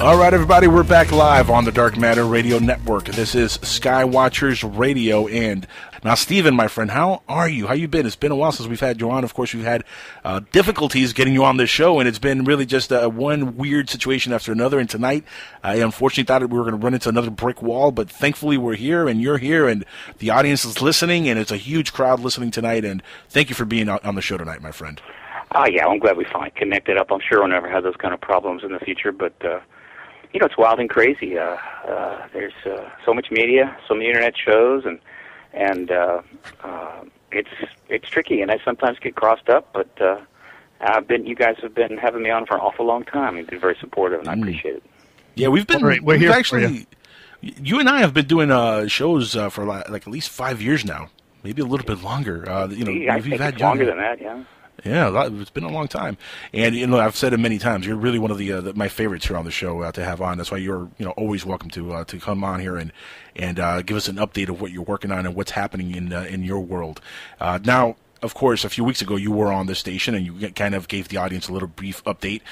All right, everybody, we're back live on the Dark Matter Radio Network. This is Skywatchers Radio, and now, Stephen, my friend, how are you? How you been? It's been a while since we've had you on. Of course, we've had difficulties getting you on this show, and it's been really just one weird situation after another. And tonight, I unfortunately thought we were going to run into another brick wall, but thankfully we're here, and you're here, and the audience is listening, and it's a huge crowd listening tonight. And thank you for being on the show tonight, my friend. Yeah, I'm glad we finally connected up. I'm sure we'll never have those kind of problems in the future, but it's wild and crazy. There's so much media, so many internet shows, and it's tricky, and I sometimes get crossed up. But you guys have been having me on for an awful long time. You've been very supportive, and I appreciate it. Yeah, we've been. We're here actually. You and I have been doing shows for like at least 5 years now, maybe a little bit longer. I think it's longer than that. Yeah. Yeah, it's been a long time, and I've said it many times. You're really one of my favorites here on the show to have on. That's why you're always welcome to come on here and give us an update of what you're working on and what's happening in your world. Now, of course, a few weeks ago you were on this station and you kind of gave the audience a little brief update.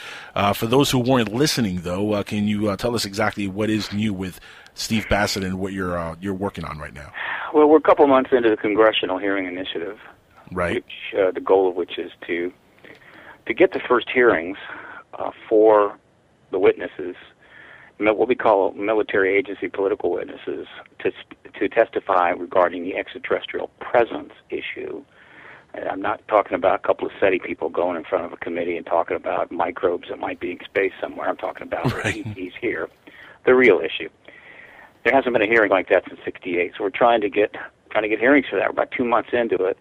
For those who weren't listening, though, can you tell us exactly what is new with Steve Bassett and what you're working on right now? Well, we're a couple months into the Congressional Hearing Initiative. Right. Which, the goal of which is to get the first hearings for the witnesses, what we call military agency political witnesses, to testify regarding the extraterrestrial presence issue. And I'm not talking about a couple of SETI people going in front of a committee and talking about microbes that might be in space somewhere. I'm talking about ETs here, the real issue. There hasn't been a hearing like that since '68, so we're trying to get hearings for that. We're about 2 months into it.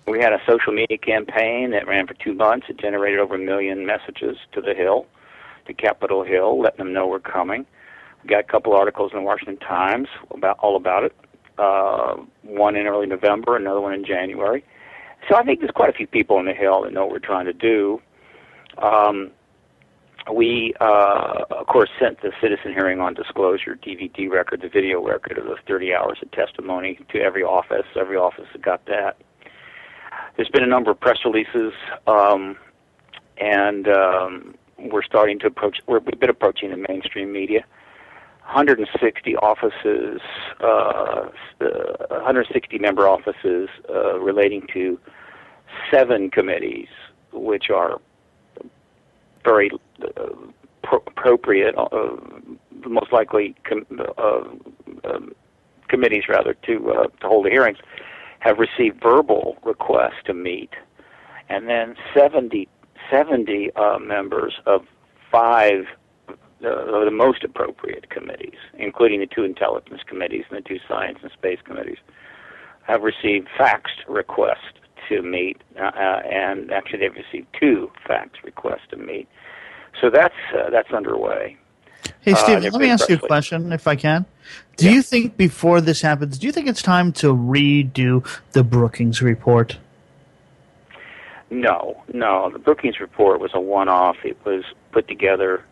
We had a social media campaign that ran for 2 months. It generated over 1 million messages to the Hill, to Capitol Hill, letting them know we're coming. We got a couple articles in the Washington Times all about it. One in early November, another one in January. So I think there's quite a few people on the Hill that know what we're trying to do. We, of course, sent the citizen hearing on disclosure DVD record, the video record of the 30 hours of testimony to every office. Every office that got that. There's been a number of press releases, and we're starting to we've been approaching the mainstream media. 160 offices, 160 member offices relating to 7 committees, which are very appropriate, most likely committees rather to hold the hearings, have received verbal requests to meet, and then 70 members of 5 the most appropriate committees, including the 2 intelligence committees and the 2 science and space committees, have received faxed requests to meet, and actually they've received 2 fax requests to meet. So that's underway. Hey, Steve, let me ask you a question, if I can. Do you think before this happens, do you think it's time to redo the Brookings Report? No. The Brookings Report was a one-off. It was put together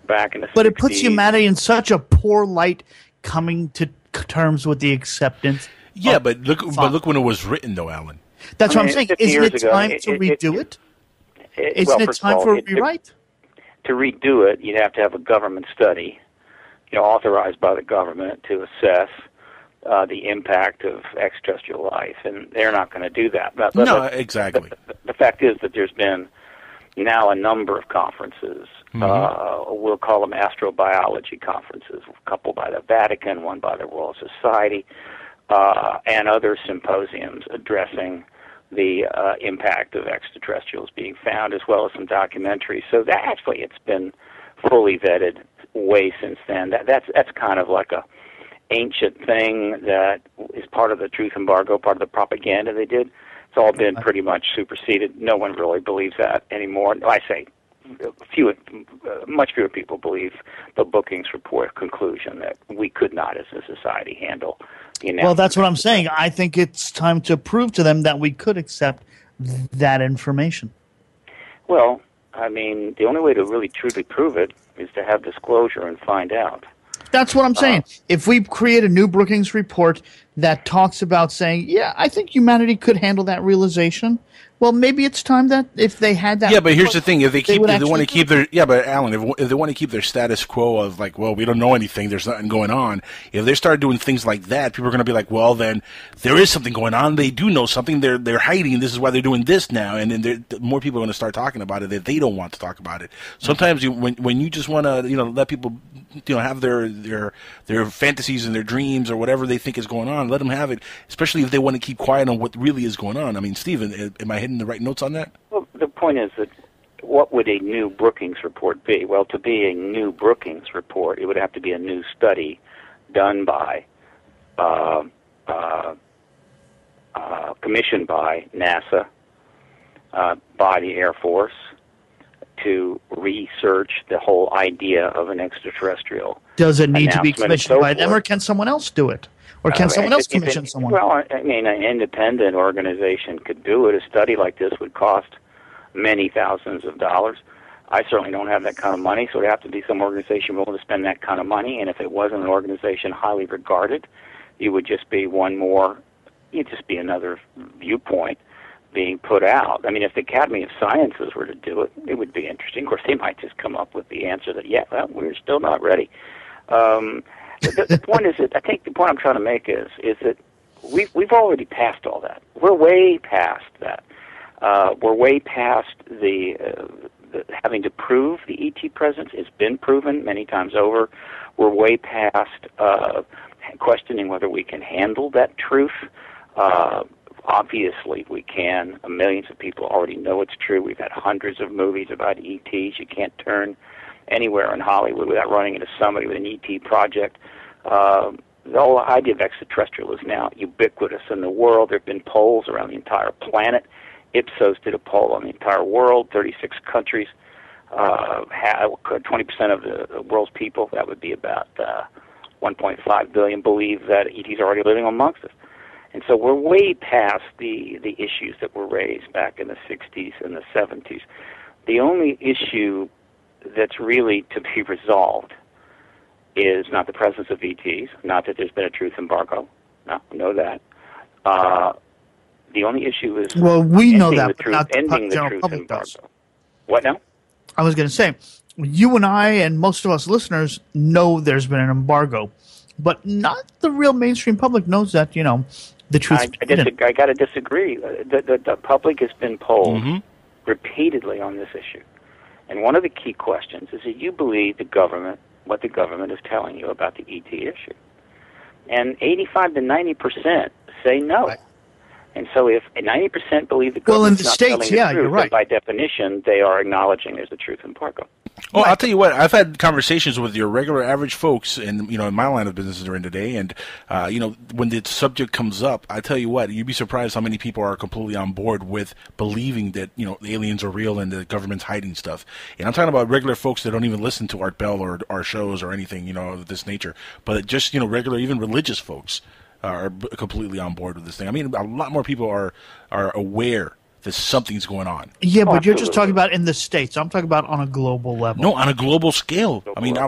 back in the 60s. But it puts humanity in such a poor light coming to terms with the acceptance. Yeah, but look when it was written, though, Alan. That's what I'm saying. Isn't it time to redo it? Isn't it time for a rewrite? To redo it, you'd have to have a government study, authorized by the government to assess the impact of extraterrestrial life, and they're not going to do that. No, exactly. The fact is that there's been now a number of conferences. We'll call them astrobiology conferences, a couple by the Vatican, one by the Royal Society, and other symposiums addressing the impact of extraterrestrials being found, as well as some documentaries. So that actually it's been fully vetted way since then. That's kind of like a ancient thing that is part of the truth embargo, part of the propaganda they did. It's all been pretty much superseded. No one really believes that anymore. I say much fewer people believe the Brookings Report conclusion that we could not, as a society, handle the announcement. Well, that's what I'm saying. I think it's time to prove to them that we could accept that information. Well, I mean, the only way to really truly prove it is to have disclosure and find out. That's what I'm saying. If we create a new Brookings Report that talks about saying, yeah, I think humanity could handle that realization. Well, maybe it's time that if they had that. Yeah, but here's the thing: if they want to keep their but Alan, if they want to keep their status quo of like, well, we don't know anything, there's nothing going on. If they start doing things like that, people are going to be like, well, then there is something going on. They do know something. They're hiding. This is why they're doing this now, and then more people are going to start talking about it that they don't want to talk about it. Sometimes when you just want to let people have their fantasies and their dreams or whatever they think is going on, let them have it. Especially if they want to keep quiet on what really is going on. I mean, Stephen, am I hitting the right notes on that? Well, the point is that what would a new Brookings report be? Well, to be a new Brookings report, it would have to be a new study done by, commissioned by NASA, by the Air Force, to research the whole idea of an extraterrestrial. Does it need to be commissioned by them, or can someone else do it? Or can someone else commission someone? Well, I mean, an independent organization could do it. A study like this would cost many thousands of dollars. I certainly don't have that kind of money, so it would have to be some organization willing to spend that kind of money. And if it wasn't an organization highly regarded, it would just be it'd just be another viewpoint being put out. I mean, if the Academy of Sciences were to do it, it would be interesting. Of course, they might just come up with the answer that, we're still not ready. The point is that I think the point I'm trying to make is that we've already passed all that. We're way past that. We're way past the having to prove the ET presence. It's been proven many times over. We're way past questioning whether we can handle that truth. Obviously, we can. Millions of people already know it's true. We've had hundreds of movies about ETs. You can't turn anywhere in Hollywood without running into somebody with an ET project. The whole idea of extraterrestrial is now ubiquitous in the world. There have been polls around the entire planet. Ipsos did a poll on the entire world, 36 countries. 20% of the world's people, that would be about 1.5 billion, believe that ETs are already living amongst us. And so we're way past the issues that were raised back in the 60s and the 70s. The only issue that's really to be resolved is not the presence of ETs, not that there's been a truth embargo. No, we know that. The only issue is we know that, but not ending the truth embargo. Does. What now? I was going to say, you and I and most of us listeners know there's been an embargo, but not the real mainstream public knows that, the truth. I got to disagree. The public has been polled repeatedly on this issue. And one of the key questions is that you believe what the government is telling you about the ET issue. And 85 to 90% say no. Right. And so if 90% believe the government's not telling the truth, you're right. by definition, they are acknowledging there's a truth embargo. Well, I'll tell you what. I've had conversations with your regular average folks, and in my line of business during the day, and when the subject comes up, I tell you what, you'd be surprised how many people are completely on board with believing that aliens are real and the government's hiding stuff. And I'm talking about regular folks that don't even listen to Art Bell or our shows or anything of this nature, but just regular, even religious folks are completely on board with this thing. I mean, a lot more people are aware that something's going on. Yeah, but you're just talking about in the States. I'm talking about on a global level. No, on a global scale. I mean,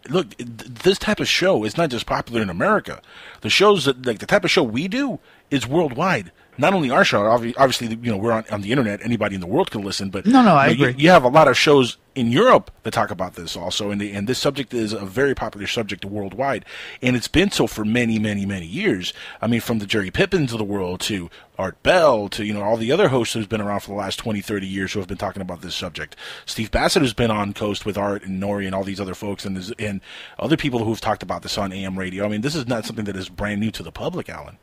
look, this type of show is not just popular in America. The shows that, the type of show we do is worldwide. Not only our show, obviously, we're on the internet. Anybody in the world can listen. But I agree. You have a lot of shows in Europe that talk about this also, and this subject is a very popular subject worldwide, and it's been so for many, many, many years. I mean, from the Jerry Pippins of the world to Art Bell to all the other hosts who's been around for the last 20, 30 years who have been talking about this subject. Steve Bassett has been on Coast with Art and Nori and all these other folks, and other people who've talked about this on AM radio. I mean, this is not something that is brand new to the public, Alan.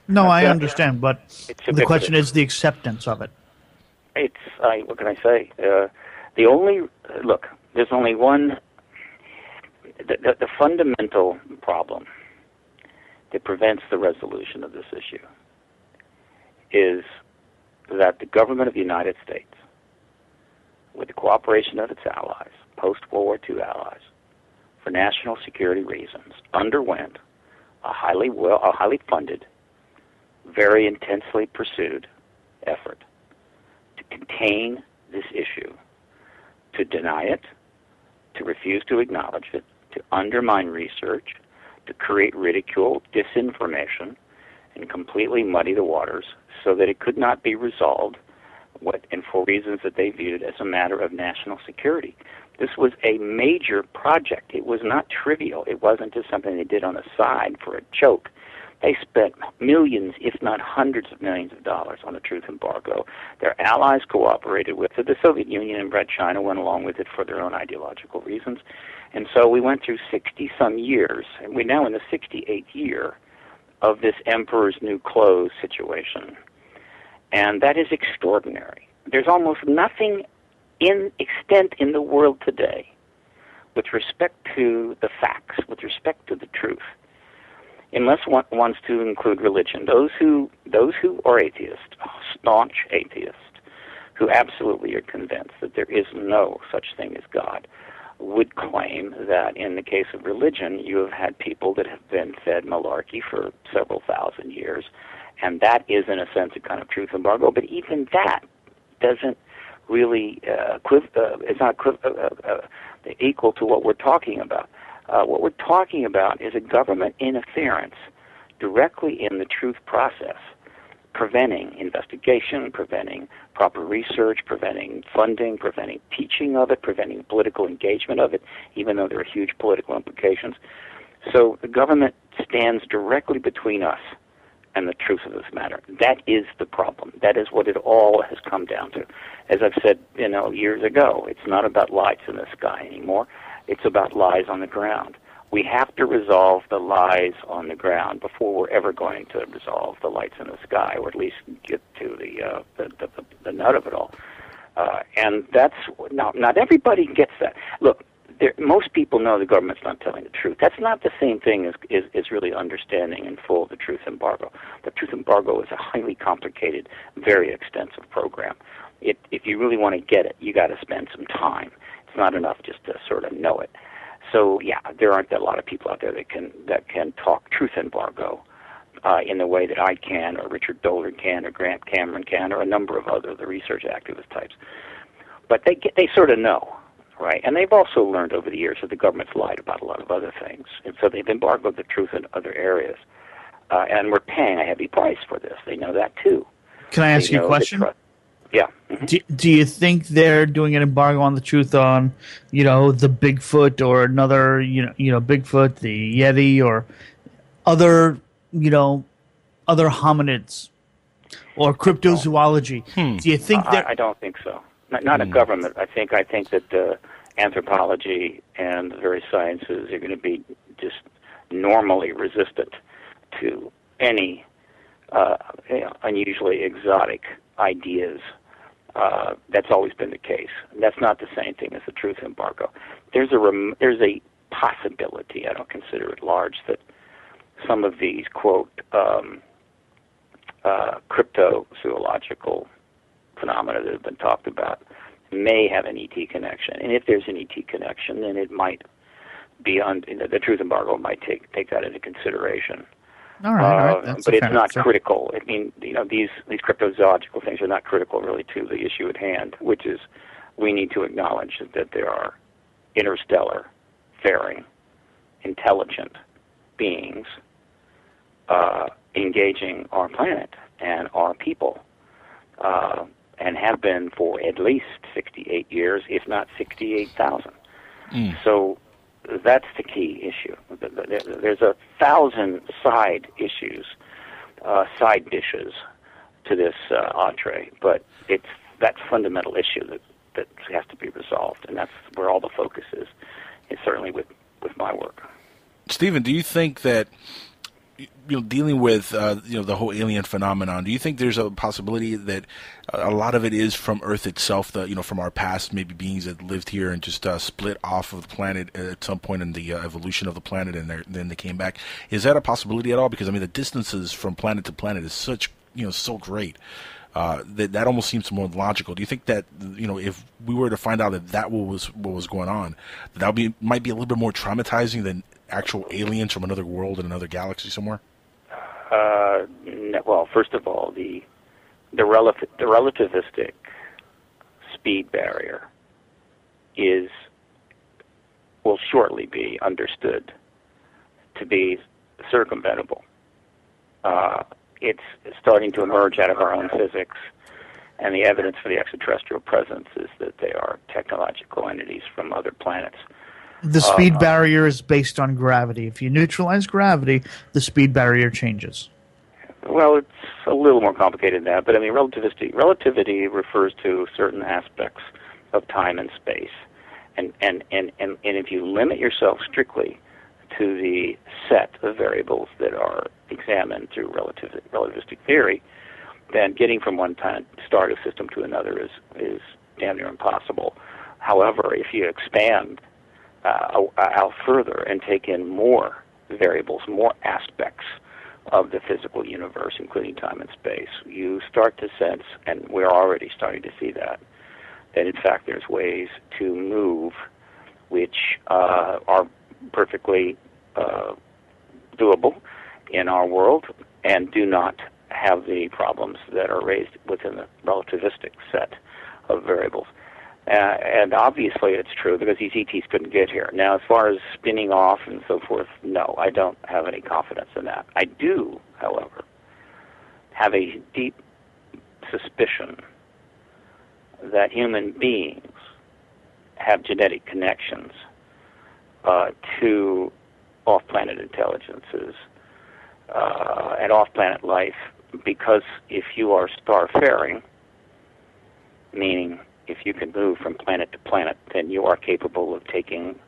No, I understand, but the question is the acceptance of it. What can I say? There's only one. The fundamental problem that prevents the resolution of this issue is that the government of the United States, with the cooperation of its allies, post-World War II allies, for national security reasons, underwent a highly funded, very intensely pursued effort to contain this issue, to deny it, to refuse to acknowledge it, to undermine research, to create ridicule, disinformation, and completely muddy the waters so that it could not be resolved, and for reasons that they viewed as a matter of national security. This was a major project. It was not trivial. It wasn't just something they did on the side for a joke. They spent millions, if not hundreds of millions of dollars on the truth embargo. Their allies cooperated with it. The Soviet Union and Red China went along with it for their own ideological reasons. And so we went through 60-some years, and we're now in the 68th year of this emperor's new clothes situation. And that is extraordinary. There's almost nothing in extent in the world today with respect to the facts, with respect to the truth, unless one wants to include religion. Those who are atheists, staunch atheists, who absolutely are convinced that there is no such thing as God, would claim that in the case of religion, you have had people that have been fed malarkey for several thousand years, and that is, in a sense, a kind of truth embargo. But even that doesn't really it's not equal to what we're talking about. What we're talking about is a government interference directly in the truth process, preventing investigation, preventing proper research, preventing funding, preventing teaching of it, preventing political engagement of it, even though there are huge political implications. So the government stands directly between us and the truth of this matter. That is the problem. That is what it all has come down to. As I've said, years ago, it's not about lights in the sky anymore. It's about lies on the ground. We have to resolve the lies on the ground before we're ever going to resolve the lights in the sky, or at least get to the nut of it all. And that's not everybody gets that. Look, most people know the government's not telling the truth. That's not the same thing as really understanding in full the truth embargo. The truth embargo is a highly complicated, very extensive program. If you really want to get it, you got to spend some time. It's not enough just to sort of know it. So yeah, there aren't a lot of people out there that can talk truth embargo in the way that I can, or Richard Dolan can, or Grant Cameron can, or a number of the research activist types. But they sort of know, right? And they've also learned over the years that the government's lied about a lot of other things, and so they've embargoed the truth in other areas. And we're paying a heavy price for this. They know that too. Can I ask you a question? Yeah. Mm-hmm. Do you think they're doing an embargo on the truth on, the Bigfoot or another, Bigfoot, the Yeti, or other, other hominids or cryptozoology? Do you think that? I don't think so. Not a government. I think that anthropology and the various sciences are going to be just normally resistant to any unusually exotic ideas. That's always been the case. That's not the same thing as the truth embargo. There's a possibility, I don't consider it large, that some of these, quote, cryptozoological phenomena that have been talked about may have an ET connection. And if there's an ET connection, then it might be the truth embargo might take that into consideration. All right. But it's not critical. I mean, these cryptozoological things are not critical really to the issue at hand, which is we need to acknowledge that there are interstellar, faring, intelligent beings engaging our planet and our people, and have been for at least 68 years, if not 68,000. So that's the key issue. There's 1,000 side issues, side dishes to this entree, but it's that fundamental issue that has to be resolved, and that's where all the focus is certainly with my work. Stephen, do you think that dealing with the whole alien phenomenon, do you think there's a possibility that a lot of it is from Earth itself, from our past, maybe beings that lived here and just split off of the planet at some point in the evolution of the planet, and then they came back? Is that a possibility at all? Because the distances from planet to planet is such so great that almost seems more logical. Do you think that if we were to find out that what was going on, that might be a little bit more traumatizing than actual aliens from another world in another galaxy somewhere? Well, first of all, the relativistic speed barrier will shortly be understood to be circumventable. It's starting to emerge out of our own physics, and the evidence for the extraterrestrial presence is that they are technological entities from other planets. The speed barrier is based on gravity. If you neutralize gravity, the speed barrier changes. Well, it's a little more complicated than that, but I mean, relativity refers to certain aspects of time and space. And if you limit yourself strictly to the set of variables that are examined through relativistic theory, then getting from one star system to another is damn near impossible. However, if you expand out further and take in more variables, more aspects of the physical universe, including time and space, you start to sense, and we're already starting to see that in fact there's ways to move which are perfectly doable in our world and do not have the problems that are raised within the relativistic set of variables. And obviously it's true because these ETs couldn't get here. Now, as far as spinning off and so forth, no, I don't have any confidence in that. I do, however, have a deep suspicion that human beings have genetic connections to off-planet intelligences and off-planet life, because if you are starfaring, meaning if you can move from planet to planet, then you are capable of taking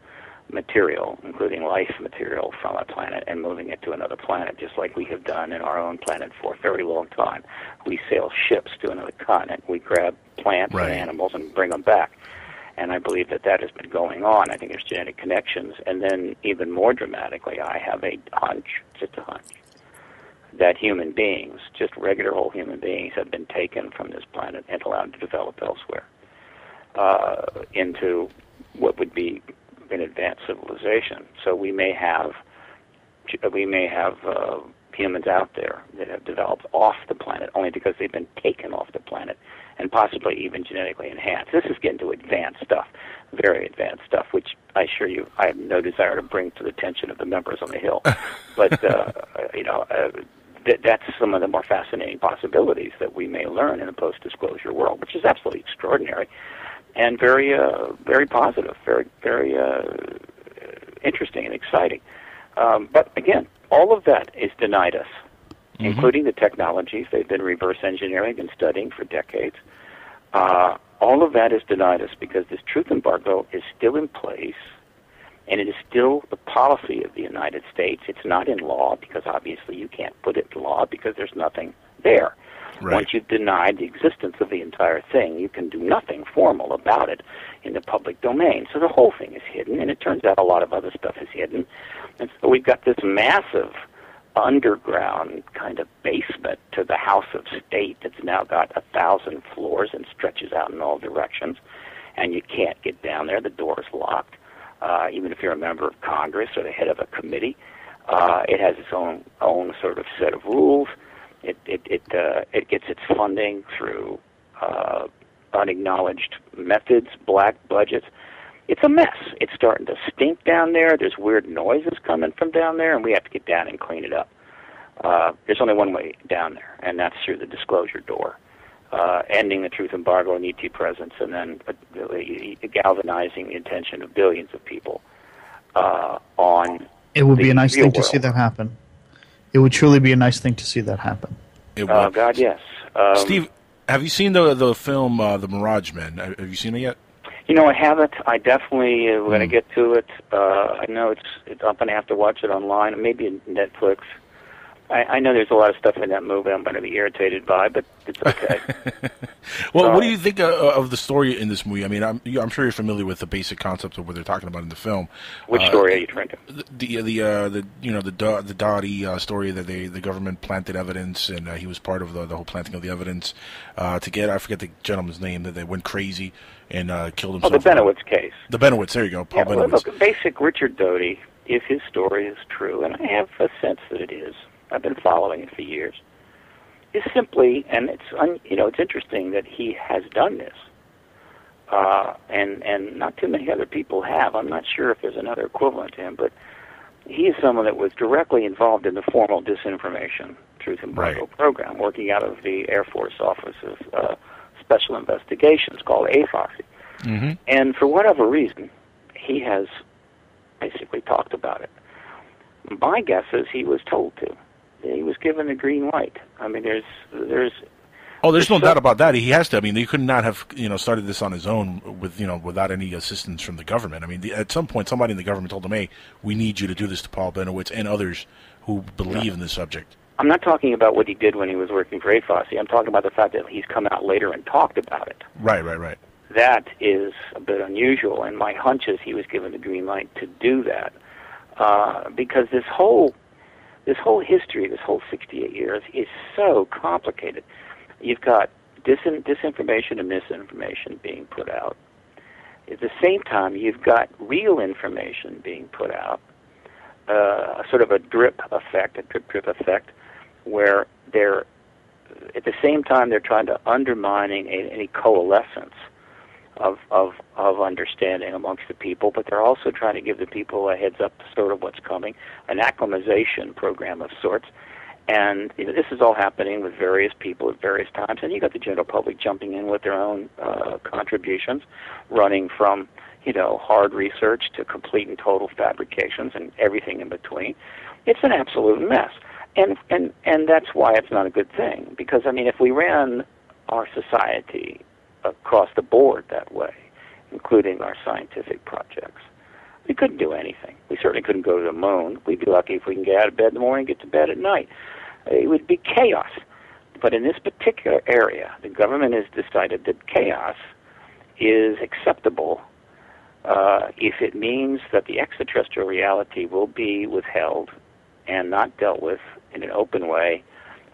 material, including life material, from a planet and moving it to another planet, just like we have done in our own planet for a very long time. We sail ships to another continent. We grab plants and animals and bring them back. And I believe that has been going on. I think there's genetic connections. And then even more dramatically, I have a hunch, just a hunch, that human beings, just regular old human beings, have been taken from this planet and allowed to develop elsewhere into what would be an advanced civilization. So we may have humans out there that have developed off the planet only because they've been taken off the planet and possibly even genetically enhanced. This is getting to advanced stuff, very advanced stuff, which I assure you I have no desire to bring to the attention of the members on the Hill. But, that's some of the more fascinating possibilities that we may learn in a post-disclosure world, which is absolutely extraordinary and very, very positive, very, very interesting and exciting. But again, all of that is denied us, including the technologies they've been reverse engineering and studying for decades. All of that is denied us because this truth embargo is still in place, and it is still the policy of the United States. It's not in law because obviously you can't put it in law because there's nothing there. Right. Once you've denied the existence of the entire thing, you can do nothing formal about it in the public domain. So the whole thing is hidden, and it turns out a lot of other stuff is hidden. And so we've got this massive underground kind of basement to the House of State that's now got 1,000 floors and stretches out in all directions, and you can't get down there. The door is locked. Even if you're a member of Congress or the head of a committee, it has its own sort of set of rules. It gets its funding through unacknowledged methods, black budgets. It's a mess. It's starting to stink down there. There's weird noises coming from down there, and we have to get down and clean it up. There's only one way down there, and that's through the disclosure door, ending the truth embargo and ET presence, and then galvanizing the attention of billions of people on. It would be a nice thing to see that happen. It would truly be a nice thing to see that happen. God, yes. Steve, have you seen the film The Mirage Men? Have you seen it yet? You know, I haven't. I definitely when I get to it. I know I'm going to have to watch it online, maybe in Netflix. I know there's a lot of stuff in that movie I'm going to be irritated by, but it's okay. Well, what do you think of the story in this movie? I mean, I'm sure you're familiar with the basic concept of what they're talking about in the film. Which story are you trying to? The Dottie story that the government planted evidence, and he was part of the whole planting of the evidence to get, I forget the gentleman's name, that they went crazy and killed himself. Oh, the Benowitz case. The Benowitz, there you go, Paul Benowitz. Look, basic Richard Doty, if his story is true, and I have a sense that it is, I've been following it for years, is simply, and it's interesting that he has done this, and not too many other people have. I'm not sure if there's another equivalent to him, but he is someone that was directly involved in the formal disinformation truth embargo program, working out of the Air Force Office of Special Investigations, called AFOSI. Mm-hmm. And for whatever reason, he has basically talked about it. My guess is he was told to. He was given the green light. I mean, there's no doubt about that. He has to. I mean, he could not have, started this on his own without any assistance from the government. I mean, at some point, somebody in the government told him, "Hey, we need you to do this to Paul Benowitz and others who believe in this subject." I'm not talking about what he did when he was working for AFOSI. I'm talking about the fact that he's come out later and talked about it. Right. That is a bit unusual, and my hunch is he was given the green light to do that, because this whole history, this whole 68 years, is so complicated. You've got disinformation and misinformation being put out. At the same time, you've got real information being put out, sort of a drip effect, where they're, at the same time, they're trying to undermining any coalescence of understanding amongst the people, but they're also trying to give the people a heads up to sort of what's coming, an acclimatization program of sorts. And this is all happening with various people at various times, and you got the general public jumping in with their own contributions, running from hard research to complete and total fabrications and everything in between. It's an absolute mess, and that's why it's not a good thing. Because I mean, if we ran our society across the board that way, including our scientific projects, we couldn't do anything. We certainly couldn't go to the moon. We'd be lucky if we can get out of bed in the morning and get to bed at night. It would be chaos. But in this particular area, the government has decided that chaos is acceptable if it means that the extraterrestrial reality will be withheld and not dealt with in an open way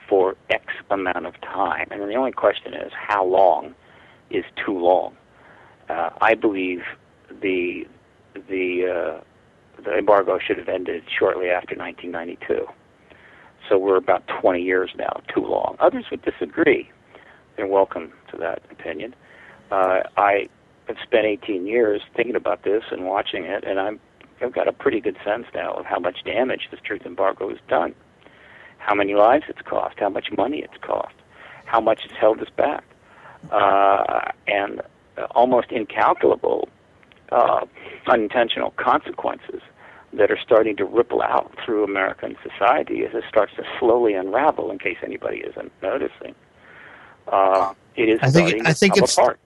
for X amount of time. And then the only question is, how long is too long? I believe the embargo should have ended shortly after 1992. So we're about 20 years now, too long. Others would disagree. They're welcome to that opinion. I have spent 18 years thinking about this and watching it, and I've got a pretty good sense now of how much damage this truth embargo has done, how many lives it's cost, how much money it's cost, how much it's held us back, and almost incalculable unintentional consequences that are starting to ripple out through American society as it starts to slowly unravel, in case anybody isn't noticing. It is starting to come apart.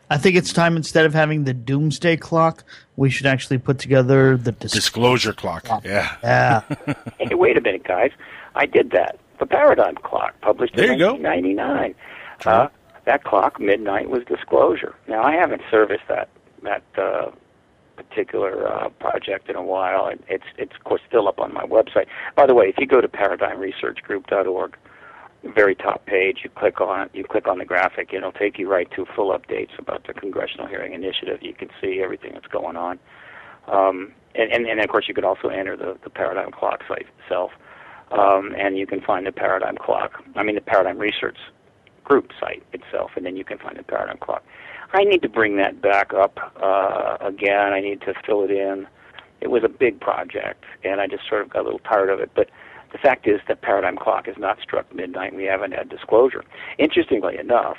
I think it's time, instead of having the doomsday clock, we should actually put together the disclosure clock. Yeah. Hey, wait a minute, guys. I did that. The Paradigm Clock, published in 1999. That clock, midnight, was disclosure. Now, I haven't serviced that particular project in a while. It's of course still up on my website. By the way, if you go to paradigmresearchgroup.org, very top page, you click on it, you click on the graphic, it'll take you right to full updates about the Congressional Hearing Initiative. You can see everything that's going on. And of course, you could also enter the Paradigm Clock site itself, and you can find the Paradigm Clock. The Paradigm Research Group site itself, and then you can find the Paradigm Clock. I need to bring that back up again. I need to fill it in. It was a big project, and I just sort of got a little tired of it. But the fact is that Paradigm Clock has not struck midnight, and we haven't had disclosure. Interestingly enough,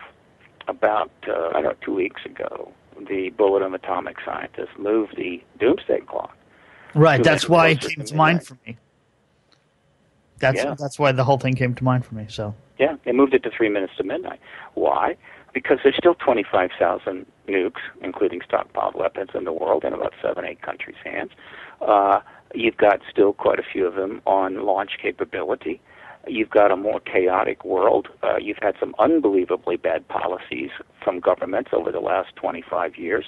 about 2 weeks ago, the Bulletin of Atomic Scientists moved the Doomsday Clock. Right, that's why it came to mind for me. That's why the whole thing came to mind for me. So yeah, they moved it to 3 minutes to midnight. Why? Because there's still 25,000 nukes, including stockpiled weapons, in the world, in about 7-8 countries' hands. You've got still quite a few of them on launch capability. You've got a more chaotic world. You've had some unbelievably bad policies from governments over the last 25 years,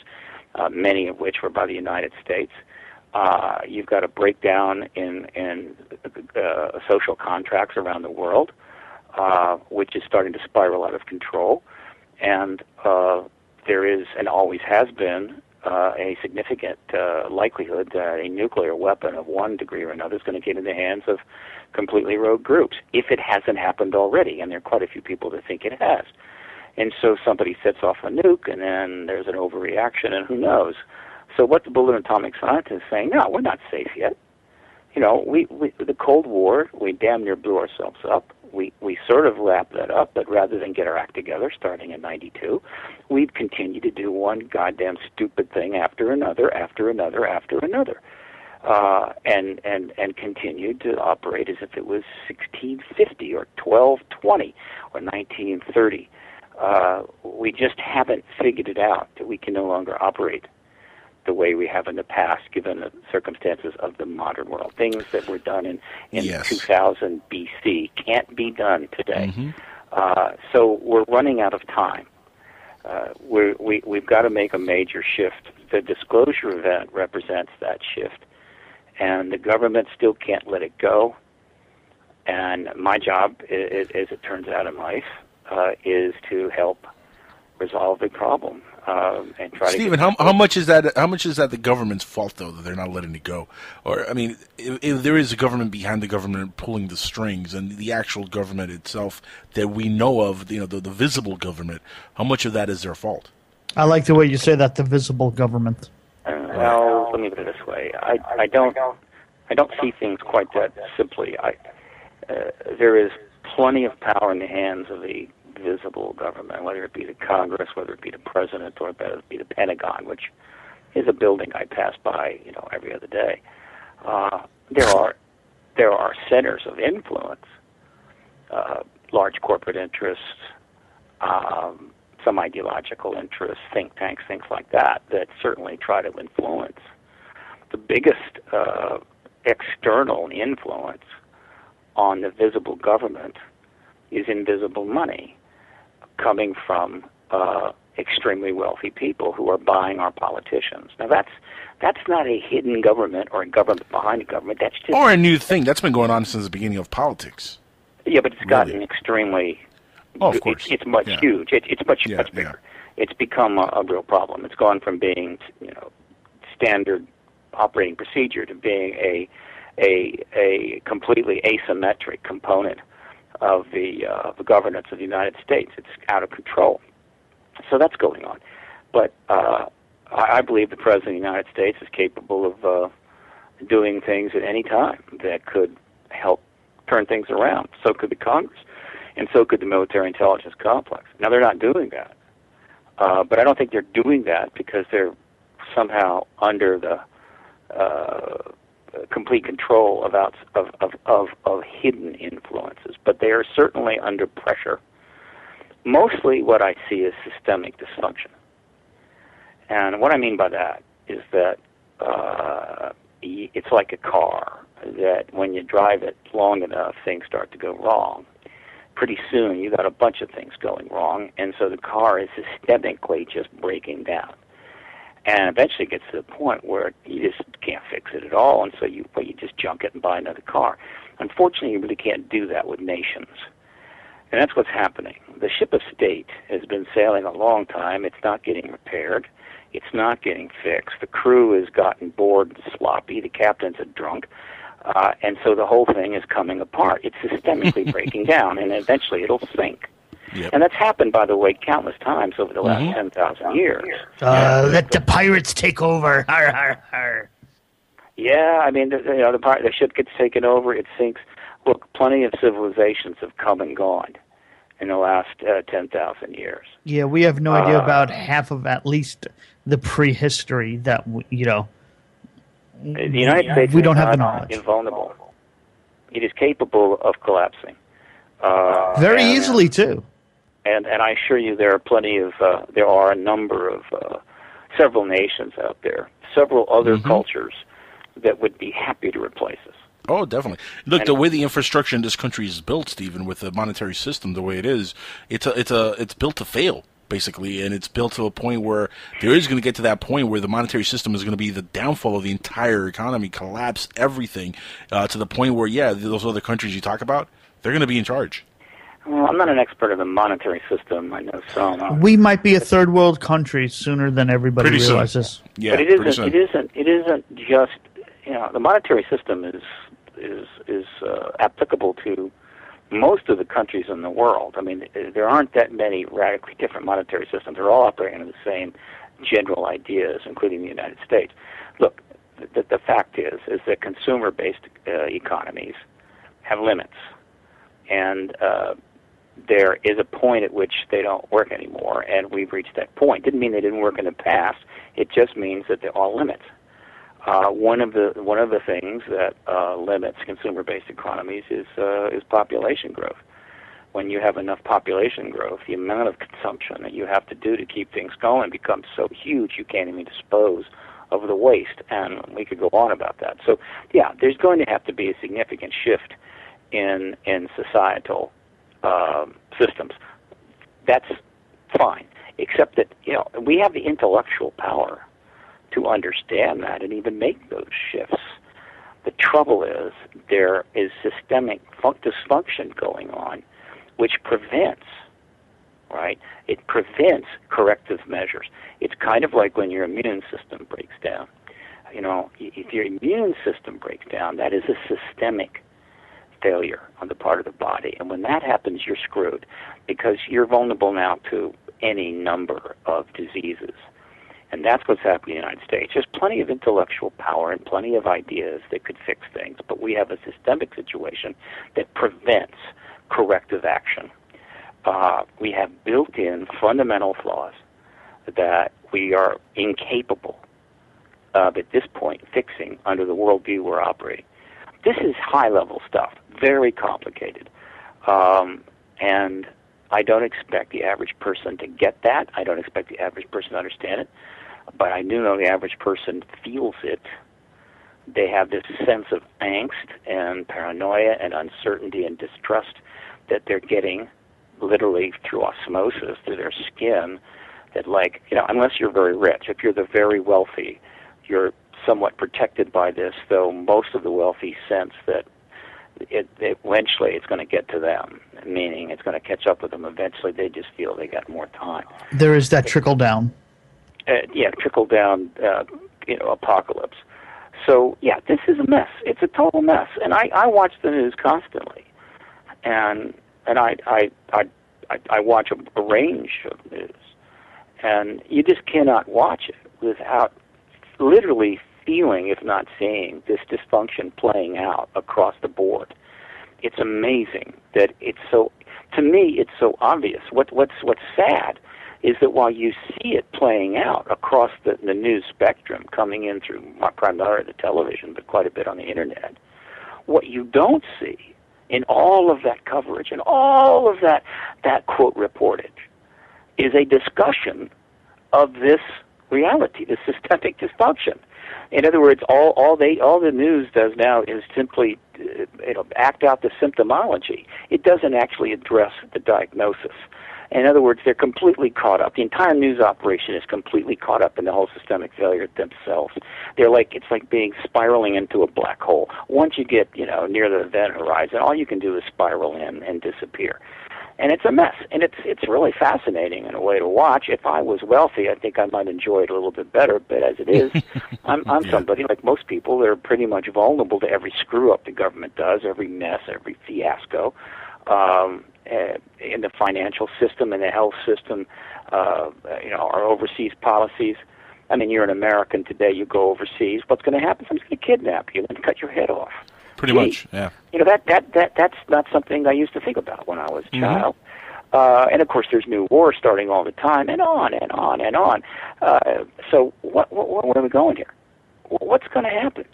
many of which were by the United States. You've got a breakdown in social contracts around the world, which is starting to spiral out of control. And there is, and always has been, a significant likelihood that a nuclear weapon of one degree or another is going to get in the hands of completely rogue groups, if it hasn't happened already, and there are quite a few people that think it has. And so somebody sets off a nuke, and then there's an overreaction, and who knows? So what the Bulletin of Atomic Scientists is saying, no, we're not safe yet. the Cold War, we damn near blew ourselves up. We sort of wrapped that up, but rather than get our act together starting in 92, we've continued to do one goddamn stupid thing after another, and continued to operate as if it was 1650 or 1220 or 1930. We just haven't figured it out that we can no longer operate the way we have in the past, given the circumstances of the modern world. Things that were done in Yes. 2000 BC can't be done today. Mm-hmm. So we're running out of time. We've got to make a major shift. The disclosure event represents that shift, and the government still can't let it go. And my job, as it turns out in life, is to help resolve the problem. And try Stephen, to how much is that? How much is that the government's fault, though, that they're not letting it go? Or I mean, if there is a government behind the government pulling the strings, and the actual government itself that we know of, the visible government, how much of that is their fault? I like the way you say that, the visible government. Well, let me put it this way: I don't see things quite that simply. There is plenty of power in the hands of the visible government, whether it be the Congress, whether it be the president, or whether it be the Pentagon, which is a building I pass by, every other day. There are centers of influence, large corporate interests, some ideological interests, think tanks, things like that certainly try to influence. The biggest external influence on the visible government is invisible money coming from extremely wealthy people who are buying our politicians. Now that's not a hidden government or a government behind a government. That's just or a new thing that's been going on since the beginning of politics. Yeah, but it's gotten extremely. Oh, of course, it's much huge. It's much bigger. Yeah. It's become a real problem. It's gone from being standard operating procedure to being a completely asymmetric component of the governance of the United States. It's out of control. So that's going on. But I believe the President of the United States is capable of doing things at any time that could help turn things around. So could the Congress, and so could the military intelligence complex. Now, they're not doing that. But I don't think they're doing that because they're somehow under the complete control of hidden influences, but they are certainly under pressure. Mostly what I see is systemic dysfunction. And what I mean by that is that it's like a car, that when you drive it long enough, things start to go wrong. Pretty soon, you got a bunch of things going wrong, and so the car is systemically just breaking down. And eventually it gets to the point where you just can't fix it at all, and so you just junk it and buy another car. Unfortunately, you really can't do that with nations. And that's what's happening. The ship of state has been sailing a long time. It's not getting repaired. It's not getting fixed. The crew has gotten bored and sloppy. The captain's a drunk. And so the whole thing is coming apart. It's systemically breaking down, and eventually it'll sink. Yep. And that's happened, by the way, countless times over the last 10,000 years. Let the pirates take over. Har, har, har. Yeah, I mean, the ship gets taken over, it sinks. Look, plenty of civilizations have come and gone in the last 10,000 years. Yeah, we have no idea about half of at least the prehistory that, The United States we don't is have the not knowledge. invulnerable. It is capable of collapsing. Very easily, too. And I assure you there are a number of several nations out there, several other cultures that would be happy to replace us. Oh, definitely. Look, the way the infrastructure in this country is built, Stephen, with the monetary system the way it is, it's built to fail, basically, and it's built to a point where there is going to get to that point where the monetary system is going to be the downfall of the entire economy, collapse everything, to the point where, those other countries you talk about, they're going to be in charge. Well, I'm not an expert of the monetary system. I know some. We might be a third world country sooner than everybody Pretty realizes. Soon. Yeah, but it isn't just, the monetary system is applicable to most of the countries in the world. I mean, there aren't that many radically different monetary systems. They're all operating under the same general ideas, including the United States. Look, the fact is that consumer-based economies have limits, and there is a point at which they don't work anymore, and we've reached that point. Didn't mean they didn't work in the past. It just means that there are limits. One of the things that limits consumer-based economies is population growth. When you have enough population growth, the amount of consumption that you have to do to keep things going becomes so huge you can't even dispose of the waste, and we could go on about that. So, yeah, there's going to have to be a significant shift in societal systems. That's fine, except that we have the intellectual power to understand that and even make those shifts. The trouble is there is systemic dysfunction going on, which prevents, right? It prevents corrective measures. It's kind of like when your immune system breaks down. If your immune system breaks down, that is a systemic failure on the part of the body. And when that happens, you're screwed, because you're vulnerable now to any number of diseases. And that's what's happening in the United States. There's plenty of intellectual power and plenty of ideas that could fix things, but we have a systemic situation that prevents corrective action. We have built-in fundamental flaws that we are incapable of, at this point, fixing under the worldview we're operating. This is high-level stuff, very complicated, and I don't expect the average person to get that. I don't expect the average person to understand it, but I do know the average person feels it. They have this sense of angst and paranoia and uncertainty and distrust that they're getting literally through osmosis through their skin, that unless you're very rich, if you're the very wealthy, you're somewhat protected by this, though most of the wealthy sense that eventually it's going to get to them, meaning it's going to catch up with them eventually. They just feel they got more time. There is that trickle down. Trickle down, apocalypse. So, yeah, this is a mess. It's a total mess. And I watch the news constantly. And I watch a range of news, and you just cannot watch it without literally feeling, if not seeing, this dysfunction playing out across the board. It's amazing that it's so. To me, it's so obvious. What's sad is that while you see it playing out across the news spectrum, coming in through primarily the television, but quite a bit on the internet, what you don't see in all of that coverage and all of that quote reportage is a discussion of this reality, the systemic dysfunction. In other words, all the news does now is simply act out the symptomology. It doesn't actually address the diagnosis. In other words, they're completely caught up. The entire news operation is completely caught up in the whole systemic failure themselves. It's like being spiraling into a black hole. Once you get, near the event horizon, all you can do is spiral in and disappear. And it's a mess. And it's really fascinating in a way to watch. If I was wealthy, I think I might enjoy it a little bit better. But as it is, I'm somebody, like most people, that are pretty much vulnerable to every screw-up the government does, every mess, every fiasco. In the financial system, in the health system, our overseas policies. I mean, you're an American today, you go overseas, what's going to happen? Someone's going to kidnap you and cut your head off. Pretty much, yeah. That's not something I used to think about when I was a child. And, of course, there's new wars starting all the time, and on and on and on. So where are we going here? What's going to happen?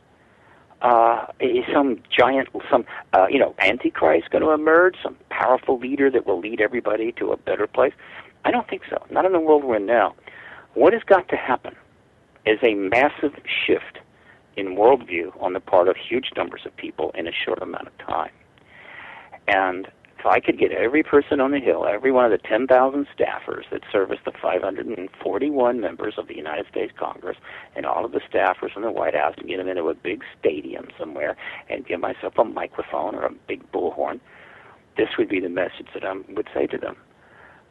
Is some Antichrist going to emerge, some powerful leader that will lead everybody to a better place? I don't think so. Not in the world we're in now. What has got to happen is a massive shift in worldview on the part of huge numbers of people in a short amount of time. And if I could get every person on the Hill, every one of the 10,000 staffers that service the 541 members of the United States Congress, and all of the staffers from the White House, and get them into a big stadium somewhere and give myself a microphone or a big bullhorn, this would be the message that I would say to them.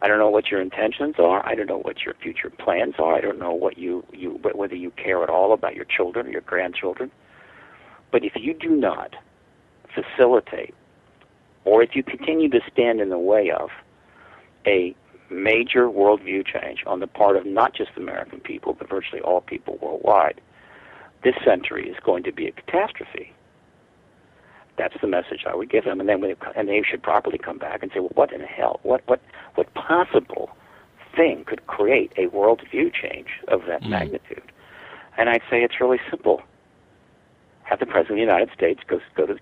I don't know what your intentions are. I don't know what your future plans are. I don't know what whether you care at all about your children or your grandchildren. But if you do not facilitate, or if you continue to stand in the way of a major worldview change on the part of not just American people, but virtually all people worldwide, this century is going to be a catastrophe. That's the message I would give them, and then they should properly come back and say, well, what in the hell? What possible thing could create a worldview change of that magnitude? And I'd say it's really simple. Have the President of the United States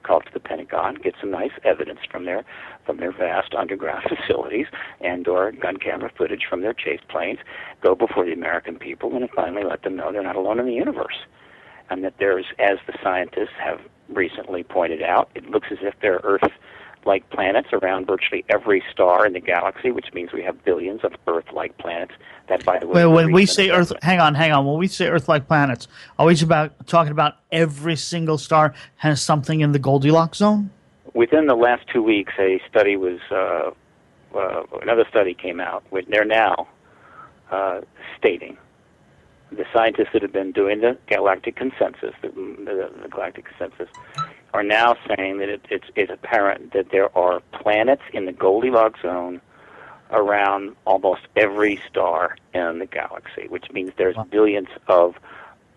call to the Pentagon, get some nice evidence from their vast underground facilities and/or gun camera footage from their chase planes, go before the American people, and finally let them know they're not alone in the universe, and that there's, as the scientists have recently pointed out, it looks as if there are Earth-like planets around virtually every star in the galaxy, which means we have billions of Earth-like planets. That, by the way, well, when we say Earth, hang on. When we say Earth-like planets, are we talking about every single star has something in the Goldilocks zone? Within the last 2 weeks, a study was another study came out. They're now stating, the scientists that have been doing the galactic consensus, the galactic consensus, are now saying that it's apparent that there are planets in the Goldilocks zone around almost every star in the galaxy, which means there's billions of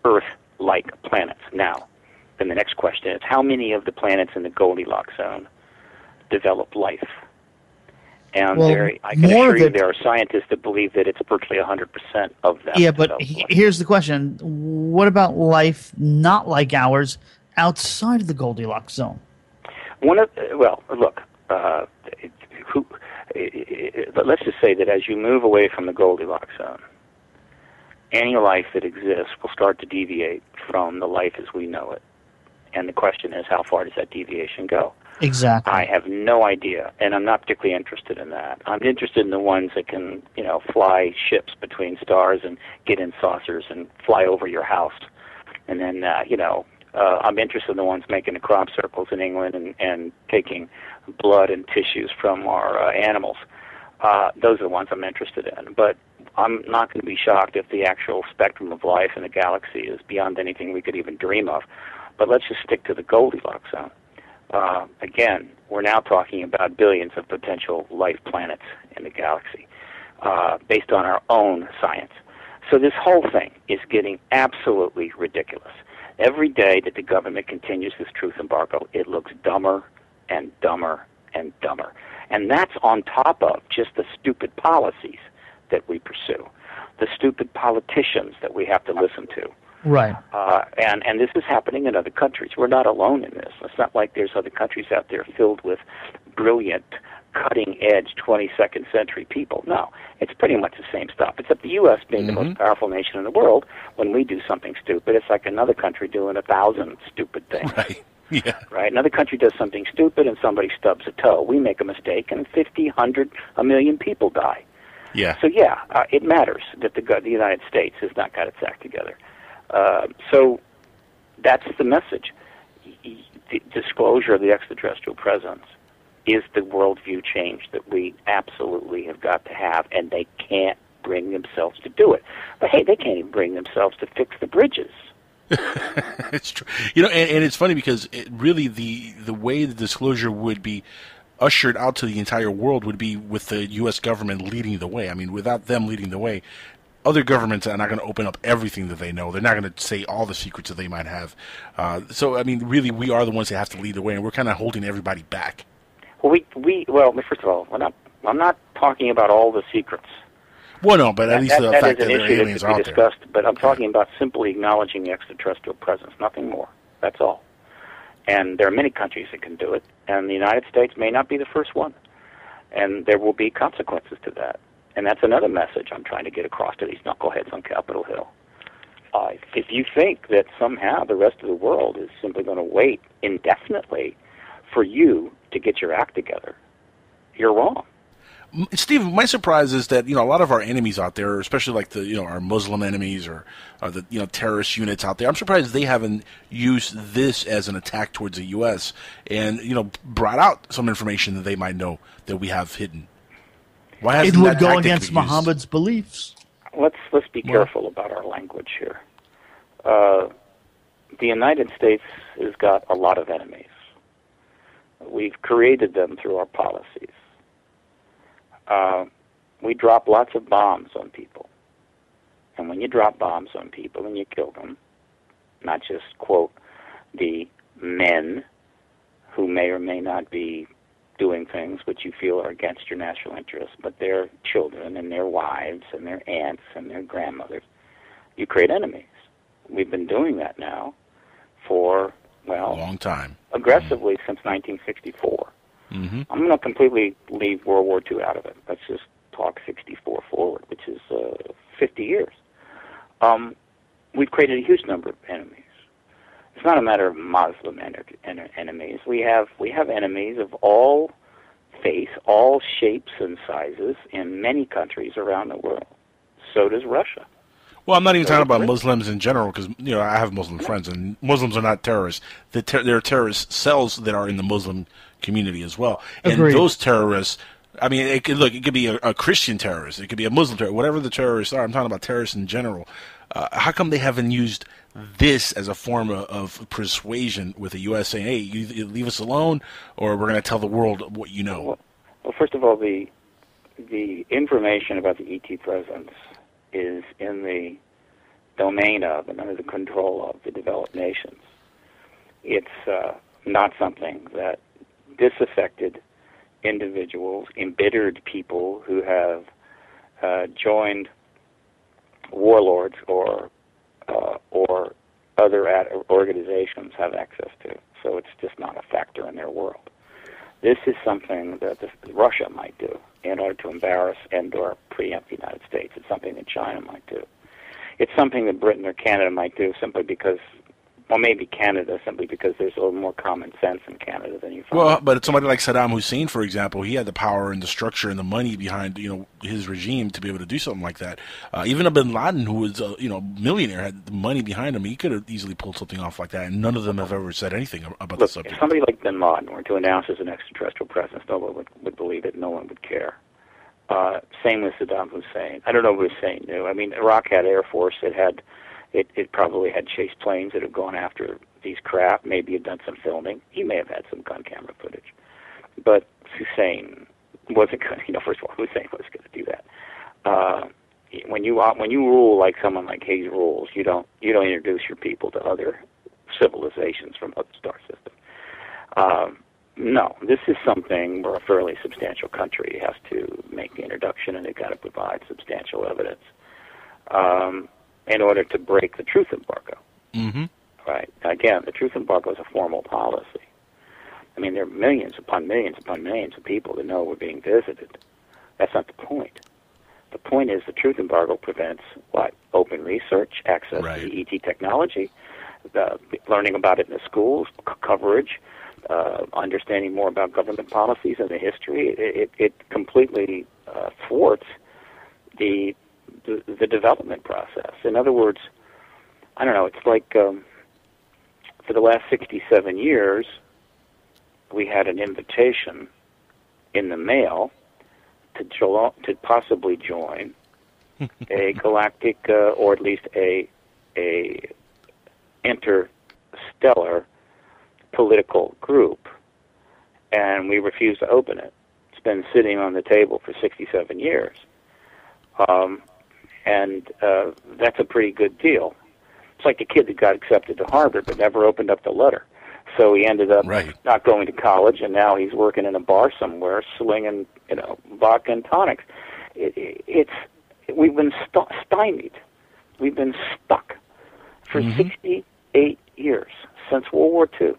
Earth-like planets. Now, then the next question is, how many of the planets in the Goldilocks zone develop life? And I can assure you there are scientists that believe that it's virtually 100% of them. Yeah, but here's the question. What about life not like ours outside of the Goldilocks zone? Let's just say that as you move away from the Goldilocks zone, any life that exists will start to deviate from the life as we know it. And the question is, how far does that deviation go? Exactly. I have no idea, and I'm not particularly interested in that. I'm interested in the ones that can, fly ships between stars and get in saucers and fly over your house. And then, I'm interested in the ones making the crop circles in England and taking blood and tissues from our animals. Those are the ones I'm interested in. But I'm not going to be shocked if the actual spectrum of life in the galaxy is beyond anything we could even dream of. But let's just stick to the Goldilocks zone. Again, we're now talking about billions of potential life planets in the galaxy, based on our own science. So this whole thing is getting absolutely ridiculous. Every day that the government continues this truth embargo, it looks dumber and dumber and dumber. And that's on top of just the stupid policies that we pursue, the stupid politicians that we have to listen to. Right. And this is happening in other countries. We're not alone in this. It's not like there's other countries out there filled with brilliant, cutting-edge 22nd century people. No, it's pretty much the same stuff. Except the U.S. being the most powerful nation in the world, when we do something stupid, it's like another country doing 1,000 stupid things. Right. Yeah. Right? Another country does something stupid and somebody stubs a toe. We make a mistake and 50, 100, a million people die. Yeah. So it matters that the United States has not got its act together. So that's the message. The disclosure of the extraterrestrial presence is the worldview change that we absolutely have got to have, and they can't bring themselves to do it. But hey, they can't even bring themselves to fix the bridges. It's true. And it's funny because really the way the disclosure would be ushered out to the entire world would be with the U.S. government leading the way. I mean, without them leading the way, other governments are not going to open up everything that they know. They're not going to say all the secrets that they might have. So, I mean, really, we are the ones that have to lead the way, and we're kind of holding everybody back. Well, first of all, I'm not talking about all the secrets. Well, no, but at least the fact that there are aliens out there. But I'm talking about simply acknowledging the extraterrestrial presence, nothing more. That's all. And there are many countries that can do it, and the United States may not be the first one. And there will be consequences to that. And that's another message I'm trying to get across to these knuckleheads on Capitol Hill. If you think that somehow the rest of the world is simply going to wait indefinitely for you to get your act together, you're wrong. Steve, my surprise is that a lot of our enemies out there, especially like our Muslim enemies or the terrorist units out there, I'm surprised they haven't used this as an attack towards the U.S. and brought out some information that they might know that we have hidden. Why it would go against Muhammad's beliefs. Let's be careful about our language here. The United States has got a lot of enemies. We've created them through our policies. We drop lots of bombs on people. And when you drop bombs on people and you kill them, not just, quote, the men who may or may not be doing things which you feel are against your national interests, but their children and their wives and their aunts and their grandmothers. You create enemies. We've been doing that now for, well, a long time. Aggressively since 1964. Mm-hmm. I'm going to completely leave World War II out of it. Let's just talk 64 forward, which is 50 years. We've created a huge number of enemies. It's not a matter of Muslim enemies. We have enemies of all faiths, all shapes and sizes in many countries around the world. So does Russia. Well, I'm not even talking about Muslims in general, because I have Muslim friends, and Muslims are not terrorists. There are terrorist cells that are in the Muslim community as well. Agreed. And those terrorists, I mean, it could be a Christian terrorist, it could be a Muslim terrorist, whatever the terrorists are. I'm talking about terrorists in general. How come they haven't used this as a form of persuasion with the U.S. saying, hey, you leave us alone, or we're going to tell the world what you know? Well, first of all, the information about the ET presence is in the domain of and under the control of the developed nations. It's not something that disaffected individuals, embittered people who have joined warlords or other organizations have access to. So it's just not a factor in their world. This is something that Russia might do in order to embarrass and or preempt the United States. It's something that China might do. It's something that Britain or Canada might do simply because, well, maybe Canada, simply because there's a little more common sense in Canada than you find. Well, but somebody like Saddam Hussein, for example, he had the power and the structure and the money behind, his regime to be able to do something like that. Even a Bin Laden, who was, millionaire, had the money behind him. He could have easily pulled something off like that, and none of them have ever said anything about the subject. If somebody like Bin Laden were to announce as an extraterrestrial presence, no one would believe it. No one would care. Same with Saddam Hussein. I don't know what Hussein knew. I mean, Iraq had Air Force. It probably had chase planes that had gone after these craft. Maybe had done some filming. He may have had some gun camera footage. But Hussein wasn't going to, first of all, Hussein was going to do that. When you rule like someone like he rules, you don't introduce your people to other civilizations from other star systems. No, this is something where a fairly substantial country has to make the introduction, and they've got to provide substantial evidence in order to break the truth embargo. Mm-hmm. Right. Again, the truth embargo is a formal policy. I mean, there are millions upon millions upon millions of people that know we're being visited. That's not the point. The point is the truth embargo prevents what? Open research, access to the ET technology, learning about it in the schools, coverage, understanding more about government policies and the history. It completely thwarts the development process. In other words, I don't know, it's like for the last 67 years, we had an invitation in the mail to possibly join a galactic or at least a interstellar political group, and we refused to open it. It's been sitting on the table for 67 years. And that's a pretty good deal. It's like the kid that got accepted to Harvard but never opened up the letter. So he ended up not going to college, and now he's working in a bar somewhere, slinging, vodka and tonics. We've been stymied. We've been stuck for 68 years, since World War II.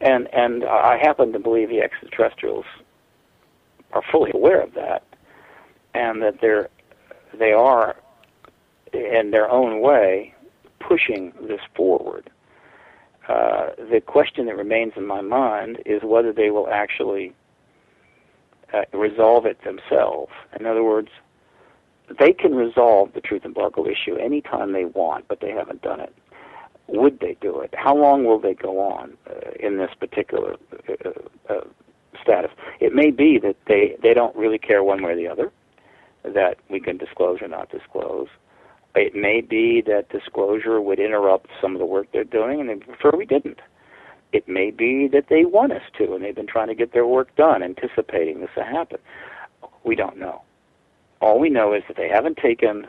And I happen to believe the extraterrestrials are fully aware of that, and that they are, in their own way, pushing this forward. The question that remains in my mind is whether they will actually resolve it themselves. In other words, they can resolve the truth embargo issue anytime they want, but they haven't done it. Would they do it? How long will they go on in this particular status? It may be that they don't really care one way or the other, that we can disclose or not disclose. It may be that disclosure would interrupt some of the work they're doing, and they prefer we didn't. It may be that they want us to, and they've been trying to get their work done, anticipating this to happen. We don't know. All we know is that they haven't taken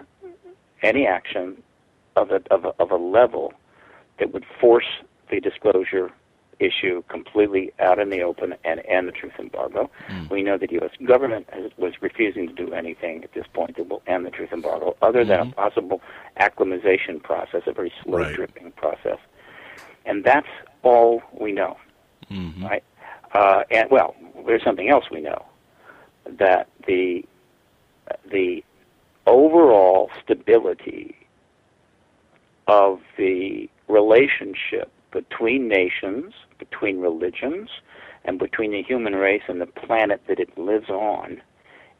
any action of a level that would force the disclosure issue completely out in the open and end the truth embargo. We know that the U.S. government was refusing to do anything at this point that will end the truth embargo, other than a possible acclimatization process, a very slow dripping process. And that's all we know, right? And well, there's something else we know, that the overall stability of the relationship between nations, between religions, and between the human race and the planet that it lives on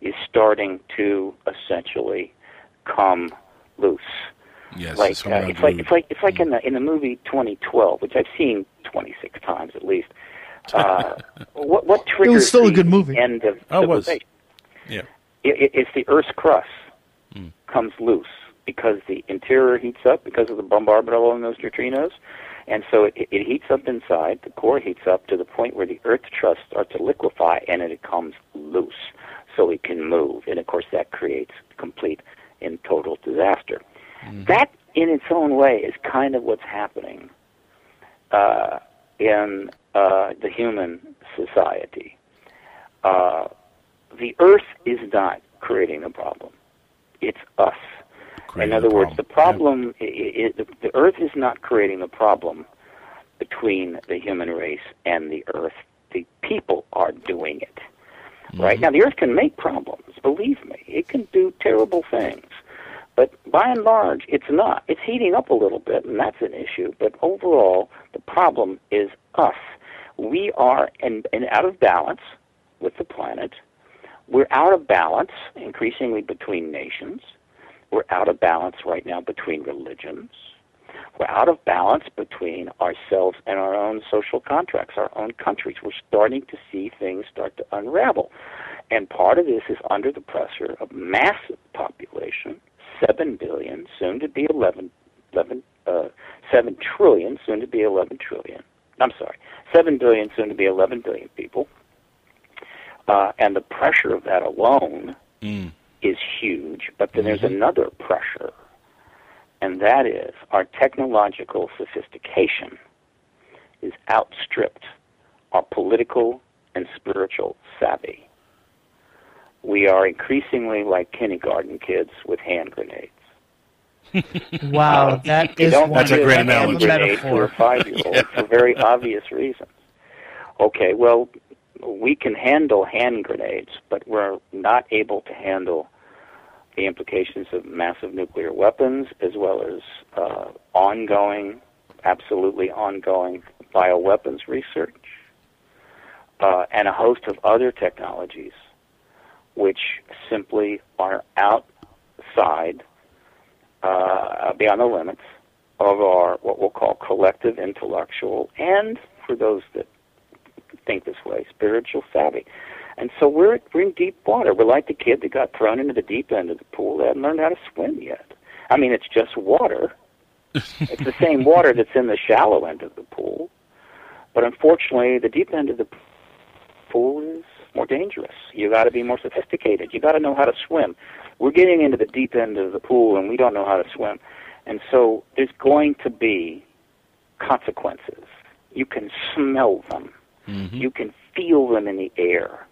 is starting to essentially come loose. Yes, it's like in the movie 2012, which I've seen 26 times at least. What triggers it was still a good movie. End of civilization? Yeah, it's the Earth's crust comes loose because the interior heats up because of the bombardment of all those neutrinos. And so it heats up inside, the core heats up to the point where the Earth's crust starts to liquefy, and it comes loose so it can move. And, of course, that creates complete and total disaster. That, in its own way, is kind of what's happening in the human society. The Earth is not creating the problem. It's us. In other words, the problem, the Earth is not creating the problem between the human race and the Earth. The people are doing it. Right? Now, the Earth can make problems, believe me. It can do terrible things. But by and large, it's not. It's heating up a little bit, and that's an issue. But overall, the problem is us. We are out of balance with the planet. We're out of balance increasingly between nations. We're out of balance right now between religions. We're out of balance between ourselves and our own social contracts, our own countries. We're starting to see things start to unravel. And part of this is under the pressure of massive population, 7 billion, soon to be 7 trillion, soon to be 11 trillion. I'm sorry, 7 billion, soon to be 11 billion people. And the pressure of that alone is huge. But then there's another pressure, and that is our technological sophistication is outstripped our political and spiritual savvy. We are increasingly like kindergarten kids with hand grenades. Wow, that's a great analogy. For a 5-year-old for very obvious reasons. Okay, well, we can handle hand grenades, but we're not able to handle the implications of massive nuclear weapons, as well as absolutely ongoing bioweapons research, and a host of other technologies which simply are outside, beyond the limits of our, what we'll call collective intellectual, and for those that think this way, spiritual savvy. And so we're in deep water. We're like the kid that got thrown into the deep end of the pool that hadn't learned how to swim yet. I mean, it's just water. It's the same water that's in the shallow end of the pool. But unfortunately, the deep end of the pool is more dangerous. You got to be more sophisticated. You got to know how to swim. We're getting into the deep end of the pool, and we don't know how to swim. And so there's going to be consequences. You can smell them. You can feel them in the air.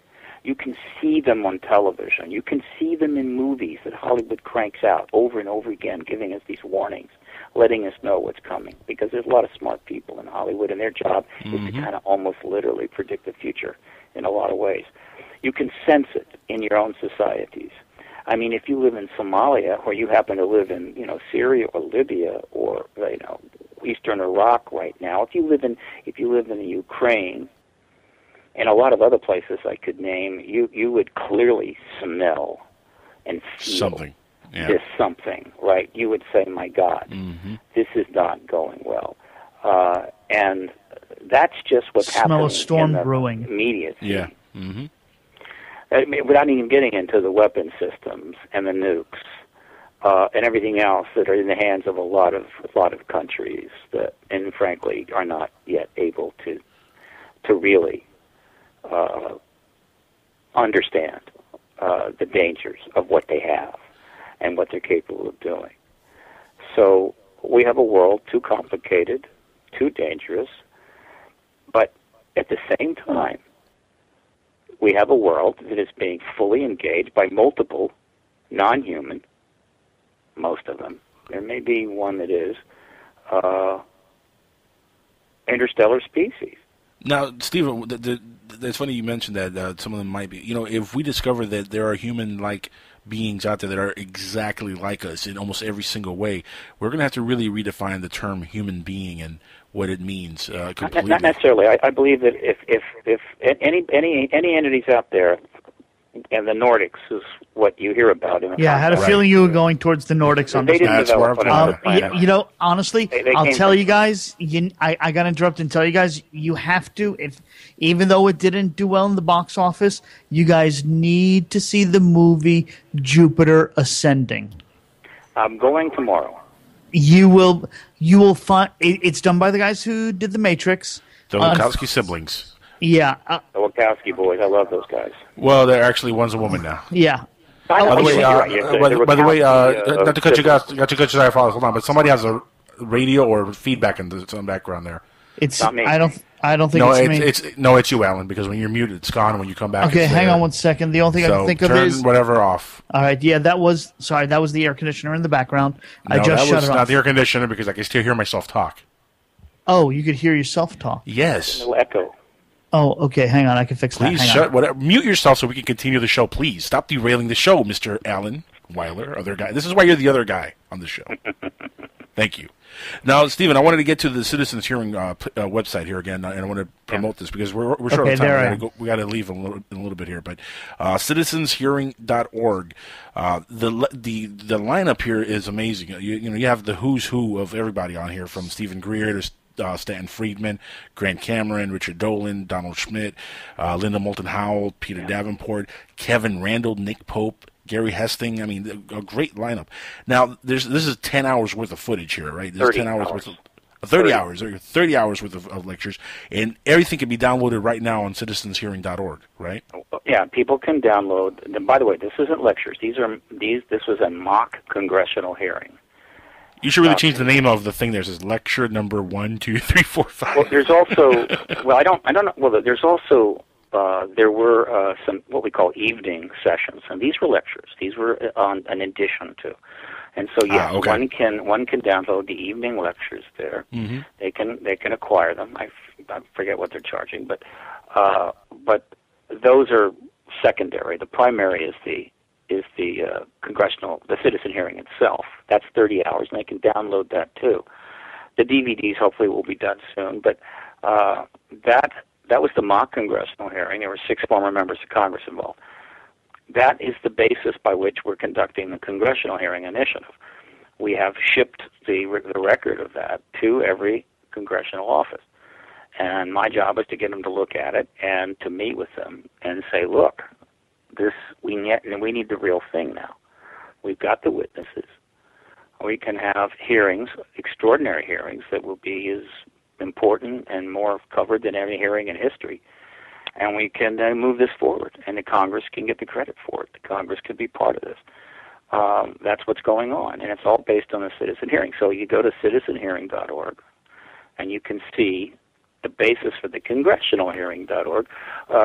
You can see them on television. You can see them in movies that Hollywood cranks out over and over again, giving us these warnings, letting us know what's coming. Because there's a lot of smart people in Hollywood, and their job is to kind of almost literally predict the future in a lot of ways. You can sense it in your own societies. I mean, if you live in Somalia, or you happen to live in, Syria or Libya or, Eastern Iraq right now, if you live in the Ukraine, and a lot of other places I could name, you would clearly smell and feel this something, right? You would say, my God, this is not going well. And that's just what's happening. Smell a storm brewing. Immediately. Yeah. I mean, without even getting into the weapon systems and the nukes and everything else that are in the hands of a lot of countries that, and frankly, are not yet able to really understand the dangers of what they have and what they're capable of doing. So we have a world too complicated, too dangerous, but at the same time, we have a world that is being fully engaged by multiple non-human, most of them. There may be one that is, interstellar species. Now, Stephen, it's funny you mentioned that some of them might be. If we discover that there are human-like beings out there that are exactly like us in almost every single way, we're going to have to really redefine the term human being and what it means completely. Not necessarily. I believe that if any entities out there, and the Nordics is what you hear about. I had a feeling you were going towards the Nordics on this. That's where I'm going. Honestly, I'll tell you guys. I got to interrupt and tell you guys. You have to, even though it didn't do well in the box office, you guys need to see the movie Jupiter Ascending. I'm going tomorrow. You will find it's done by the guys who did The Matrix. The Wachowski siblings. Yeah. The Wachowski boys. I love those guys. Well, they're actually one's a woman now. Yeah. By the way, not to cut you guys off, hold on, but somebody has a radio or feedback in the background there. It's not me. I don't think it's me. It's you, Alan, because when you're muted, it's gone. When you come back, okay, hang on 1 second. The only thing I can think of is whatever off. All right, yeah, that was the air conditioner in the background. No, I just shut it off. That was not the air conditioner because I can still hear myself talk. Oh, you could hear yourself talk. Yes. No echo. Oh, okay. Hang on, I can fix that. Please mute yourself so we can continue the show. Please stop derailing the show, Mr. Alan Weiler, other guy. This is why you're the other guy on the show. Thank you. Now, Stephen, I wanted to get to the Citizens Hearing website here again, and I want to promote this because we're short of time. We got to leave in a little bit here, but citizenshearing.org. The lineup here is amazing. You have the who's who of everybody on here, from Stephen Greer to Stanton Friedman, Grant Cameron, Richard Dolan, Donald Schmidt, Linda Moulton Howell, Peter Davenport, Kevin Randle, Nick Pope, Gary Hesting. I mean, a great lineup. Now, this is 10 hours worth of footage here, right? This is 10 hours worth of 30 hours worth of lectures, and everything can be downloaded right now on citizenshearing.org, right? Yeah, people can download. And by the way, this isn't lectures. This was a mock congressional hearing. You should really change the name of the thing. There's this lecture number 1, 2, 3, 4, 5. Well, there's also I don't know. Well, there's also there were some what we call evening sessions, and these were lectures. These were an addition to, and so one can download the evening lectures there. Mm-hmm. They can acquire them. I forget what they're charging, but those are secondary. The primary is the citizen hearing itself. That's 30 hours, and they can download that too. The DVDs hopefully will be done soon, but that was the mock congressional hearing. There were 6 former members of Congress involved. That is the basis by which we're conducting the congressional hearing initiative. We have shipped the record of that to every congressional office, and my job is to get them to look at it and to meet with them and say, look, we need the real thing now. We've got the witnesses. We can have hearings, extraordinary hearings, that will be as important and more covered than any hearing in history. And we can then move this forward, and the Congress can get the credit for it. The Congress could be part of this. That's what's going on, and it's all based on the citizen hearing. So you go to citizenhearing.org, and you can see the basis for the congressional.org,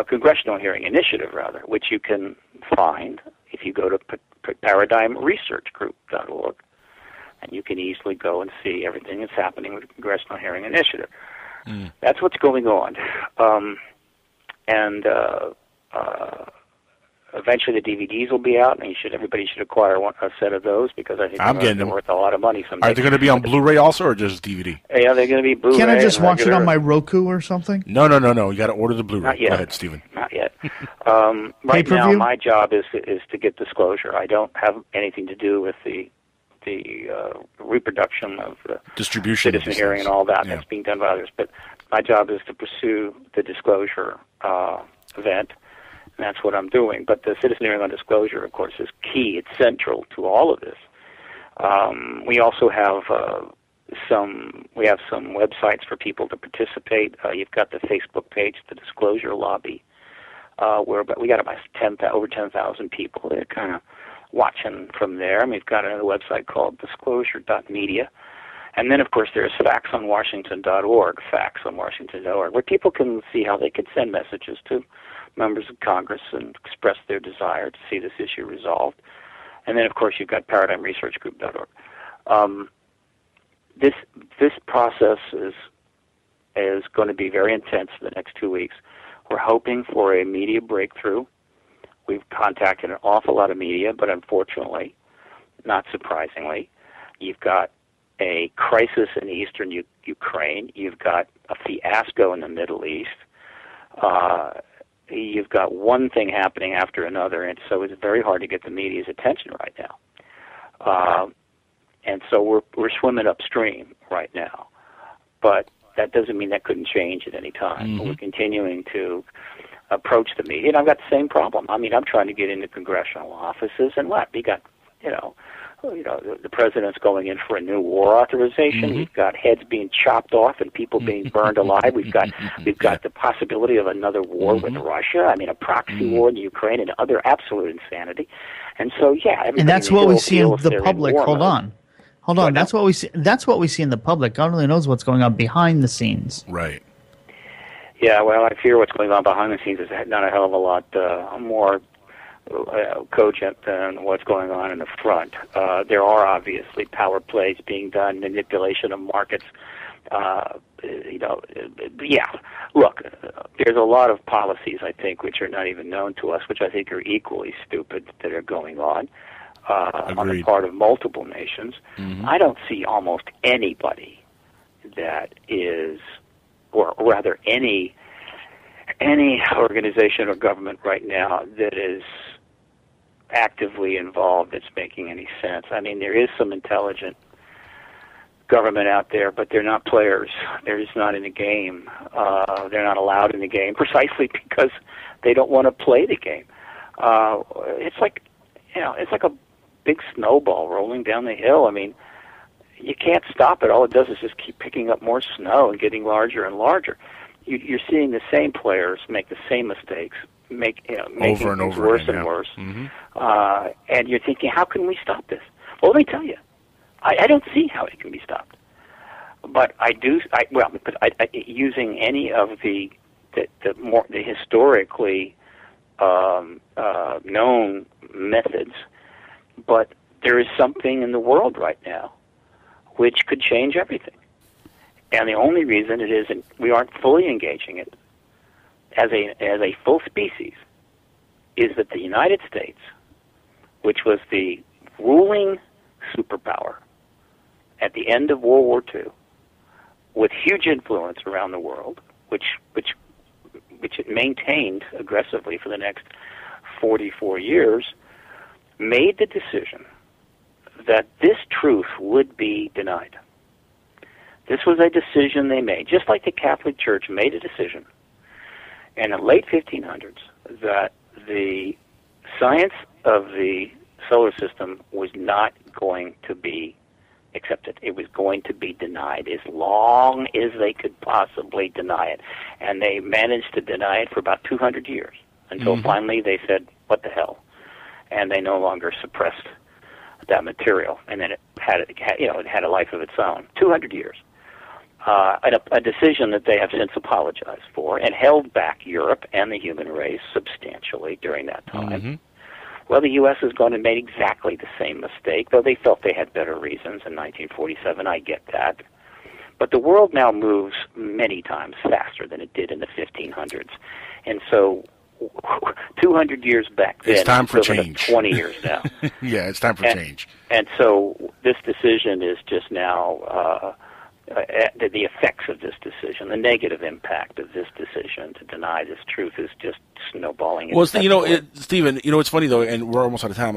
congressional hearing initiative, rather, which you can find if you go to paradigmresearchgroup.org, and you can easily go and see everything that's happening with the congressional hearing initiative. Mm. That's what's going on, and eventually the DVDs will be out, and everybody should acquire a set of those, because I think they're worth a lot of money someday. Are they going to be on Blu-ray also, or just DVD? Yeah, they're going to be Blu-ray. Can't I just watch it on my Roku or something? No. You got to order the Blu-ray. Not yet. Go ahead, Stephen. Not yet. Right now, my job is to get disclosure. I don't have anything to do with the reproduction of the distribution, citizen hearing, and all that. Yeah. That's being done by others. But my job is to pursue the disclosure event. And that's what I'm doing. But the citizen hearing on disclosure, of course, is key. It's central to all of this. We also have some websites for people to participate. You've got the Facebook page, the Disclosure Lobby. we got about over 10,000 people that are kind of watching from there. And we've got another website called disclosure.media. And then, of course, there's factsonwashington.org, factsonwashington.org, where people can see how they could send messages to members of Congress and express their desire to see this issue resolved. And then, of course, you've got paradigmresearchgroup.org. This process is going to be very intense for the next 2 weeks. We're hoping for a media breakthrough. We've contacted an awful lot of media, but unfortunately, not surprisingly, you've got a crisis in eastern Ukraine. You've got a fiasco in the Middle East. You've got one thing happening after another, and so it's very hard to get the media's attention right now. And so we're swimming upstream right now. But that doesn't mean that couldn't change at any time. Mm-hmm. We're continuing to approach the media, and I've got the same problem. I mean, I'm trying to get into congressional offices, and what? We got, the president's going in for a new war authorization. Mm-hmm. We've got heads being chopped off and people being burned alive. We've got the possibility of another war with Russia. I mean, a proxy war in Ukraine and other absolute insanity. And so, and that's what we see in the public. Hold on. That's what we see. That's what we see in the public. God only knows what's going on behind the scenes. Right. Yeah. Well, I fear what's going on behind the scenes is not a hell of a lot more cogent than what's going on in the front. There are obviously power plays being done, manipulation of markets. Look, there's a lot of policies, I think, which are not even known to us, which I think are equally stupid that are going on the part of multiple nations. Mm-hmm. I don't see almost anybody that is, or rather any organization or government right now that is actively involved that's making any sense. I mean, there is some intelligent government out there, but they're not players. They're just not in the game. They're not allowed in the game precisely because they don't want to play the game. It's like a big snowball rolling down the hill. I mean, you can't stop it. All it does is just keep picking up more snow and getting larger and larger. You're seeing the same players make the same mistakes, making things worse and worse. Mm-hmm. And you're thinking, how can we stop this? Well, let me tell you, I don't see how it can be stopped. But using any of the historically known methods, but there is something in the world right now which could change everything. And the only reason it isn't, we aren't fully engaging it as a full species, is that the United States, which was the ruling superpower at the end of World War II, with huge influence around the world, which it maintained aggressively for the next 44 years, made the decision that this truth would be denied. This was a decision they made, just like the Catholic Church made a decision in the late 1500s that the science of the solar system was not going to be accepted. It was going to be denied as long as they could possibly deny it. And they managed to deny it for about 200 years until finally they said, what the hell? And they no longer suppressed that material. And then it had a life of its own. 200 years. A decision that they have since apologized for and held back Europe and the human race substantially during that time. Mm-hmm. Well, the U.S. is going to make exactly the same mistake, though they felt they had better reasons in 1947. I get that. But the world now moves many times faster than it did in the 1500s. And so 200 years back then, it's time for change. 20 years now. Yeah, it's time for change. And so this decision is just now the effects of this decision, the negative impact of this decision to deny this truth is just snowballing. Well, Stephen, it's funny though, and we're almost out of time.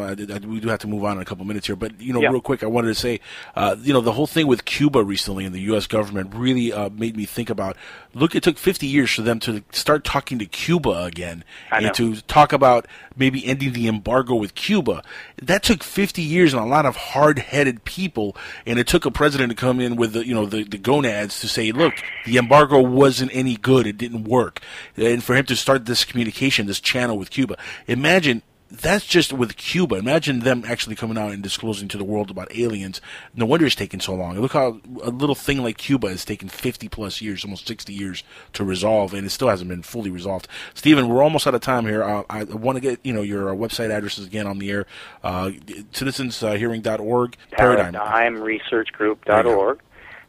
We do have to move on in a couple minutes here, but real quick, I wanted to say, the whole thing with Cuba recently and the U.S. government really made me think about. Look, it took 50 years for them to start talking to Cuba again and to talk about maybe ending the embargo with Cuba. That took 50 years and a lot of hard-headed people, and it took a president to come in with the gonads to say, look, the embargo wasn't any good, it didn't work, and for him to start this communication, this channel with Cuba. Imagine that's just with Cuba. Imagine them actually coming out and disclosing to the world about aliens. No wonder it's taking so long. Look how a little thing like Cuba has taken 50-plus years, almost 60 years to resolve, and it still hasn't been fully resolved. Stephen, we're almost out of time here. I want to get your website addresses again on the air. Citizenshearing.org. ParadigmResearchGroup.org.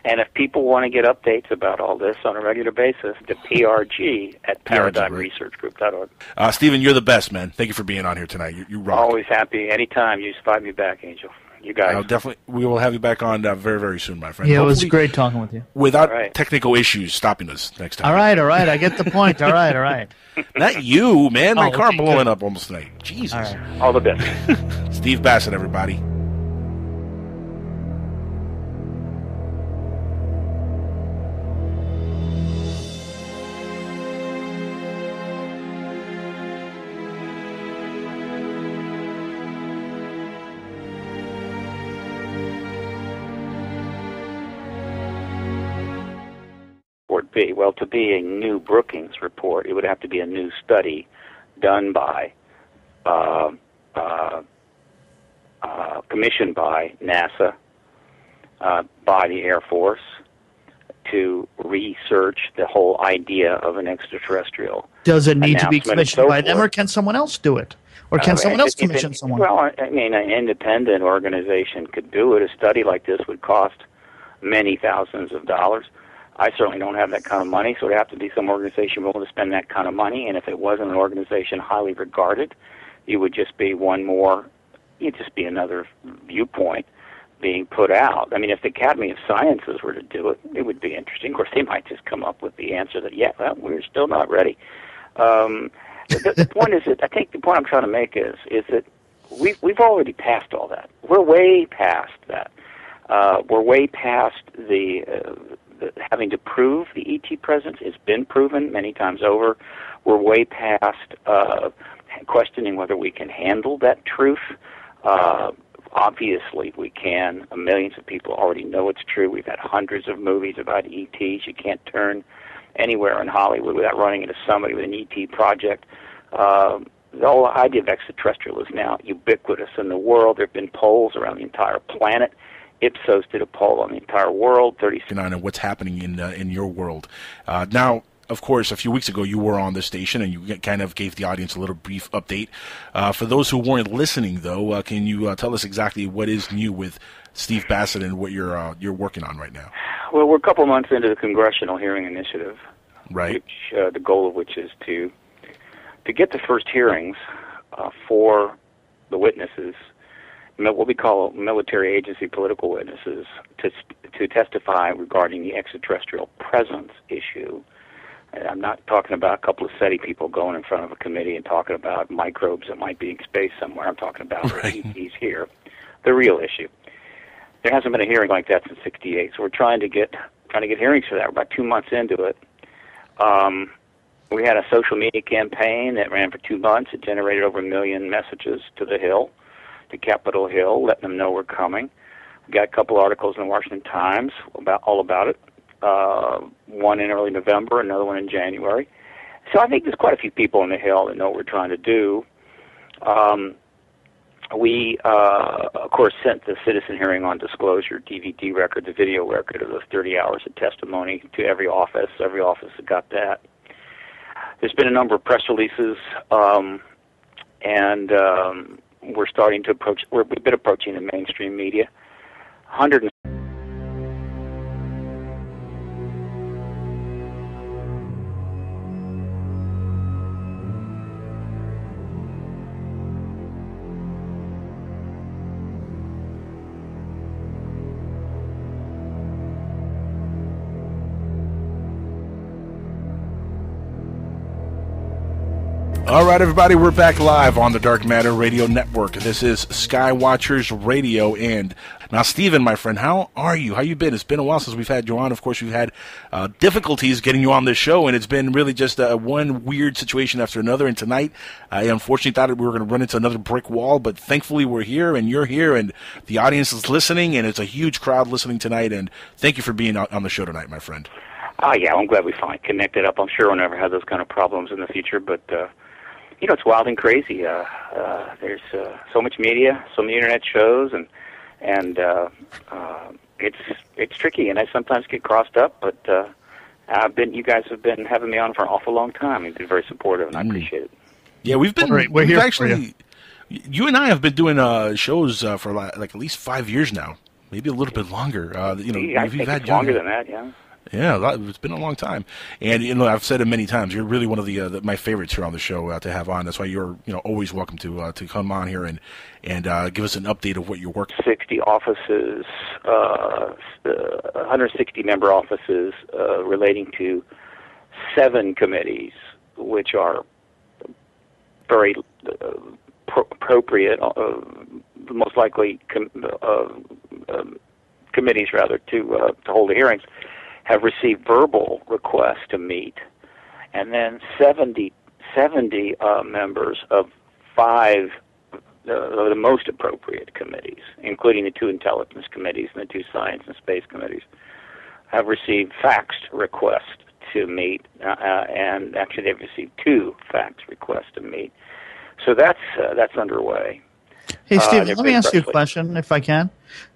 And if people want to get updates about all this on a regular basis, the PRG at ParadigmResearchGroup.org. Stephen, you're the best, man. Thank you for being on here tonight. You rock. Always happy. Anytime. You just invite me back, Angel. You guys. Definitely. We will have you back on very, very soon, my friend. Yeah, it was great talking with you. Without technical issues stopping us next time. All right. I get the point. All right. Not you, man. My car blowing up almost tonight. Jesus. All right. All the best. Steve Bassett, everybody. Be? Well, to be a new Brookings report, it would have to be a new study done by, commissioned by NASA, by the Air Force, to research the whole idea of an extraterrestrial. Does it need to be commissioned by them, or can someone else do it? Or can someone else commission someone? Well, I mean, an independent organization could do it. A study like this would cost many thousands of dollars. I certainly don't have that kind of money, so it would have to be some organization willing to spend that kind of money. And if it wasn't an organization highly regarded, it would just be it'd just be another viewpoint being put out. I mean, if the Academy of Sciences were to do it, it would be interesting. Of course, they might just come up with the answer that, we're still not ready. The point is that I think the point I'm trying to make is that we've already passed all that. We're way past that. We're way past the having to prove the ET presence. It's been proven many times over. We're way past questioning whether we can handle that truth. Obviously, we can. Millions of people already know it's true. We've had hundreds of movies about ETs. You can't turn anywhere in Hollywood without running into somebody with an ET project. The whole idea of extraterrestrial is now ubiquitous in the world. There have been polls around the entire planet. Ipsos did a poll on the entire world. 39 and what's happening in your world. Now, of course, a few weeks ago you were on the station and you kind of gave the audience a little brief update. For those who weren't listening, though, can you tell us exactly what is new with Steve Bassett and what you're working on right now? Well, we're a couple months into the Congressional Hearing Initiative, right? Which the goal of which is to get the first hearings for the witnesses, what we call military agency political witnesses, to testify regarding the extraterrestrial presence issue. And I'm not talking about a couple of SETI people going in front of a committee and talking about microbes that might be in space somewhere. I'm talking about ETs here, the real issue. There hasn't been a hearing like that since '68, so we're trying to get hearings for that. We're about 2 months into it. We had a social media campaign that ran for 2 months. It generated over 1 million messages to the Hill, to Capitol Hill, letting them know we're coming. We got a couple articles in the Washington Times all about it. One in early November, another one in January. So I think there's quite a few people on the Hill that know what we're trying to do. We, of course, sent the citizen hearing on disclosure DVD record, the video record of those 30 hours of testimony to every office. Every office has got that. There's been a number of press releases, and we're starting to approach. We've been approaching the mainstream media. 100. All right, everybody, we're back live on the Dark Matter Radio Network. This is Skywatchers Radio. And now, Stephen, my friend, how are you? How you been? It's been a while since we've had you on. Of course, we've had difficulties getting you on this show, and it's been really just one weird situation after another. And tonight, I unfortunately thought we were going to run into another brick wall, but thankfully we're here, and you're here, and the audience is listening, and it's a huge crowd listening tonight. And thank you for being on the show tonight, my friend. Yeah, I'm glad we finally connected up. I'm sure we'll never have those kind of problems in the future, but... it's wild and crazy. There's so much media, so many internet shows, and it's tricky, and I sometimes get crossed up. But you guys have been having me on for an awful long time. You've been very supportive, and I appreciate it. Yeah, we've been. We're we've here actually. You and I have been doing shows for like at least 5 years now, maybe a little bit longer. I think it's longer than that. Yeah. Yeah, it's been a long time, and I've said it many times. You're really one of my favorites here on the show to have on. That's why you're always welcome to come on here and give us an update of what you're working. 60 offices, 160 member offices relating to 7 committees, which are very appropriate, most likely committees rather to hold the hearings, have received verbal requests to meet, and then 70 members of 5 of the most appropriate committees, including the 2 intelligence committees and the 2 science and space committees, have received faxed requests to meet, and actually they've received 2 faxed requests to meet. So that's underway. Hey, Steve, let me ask you a question, if I can.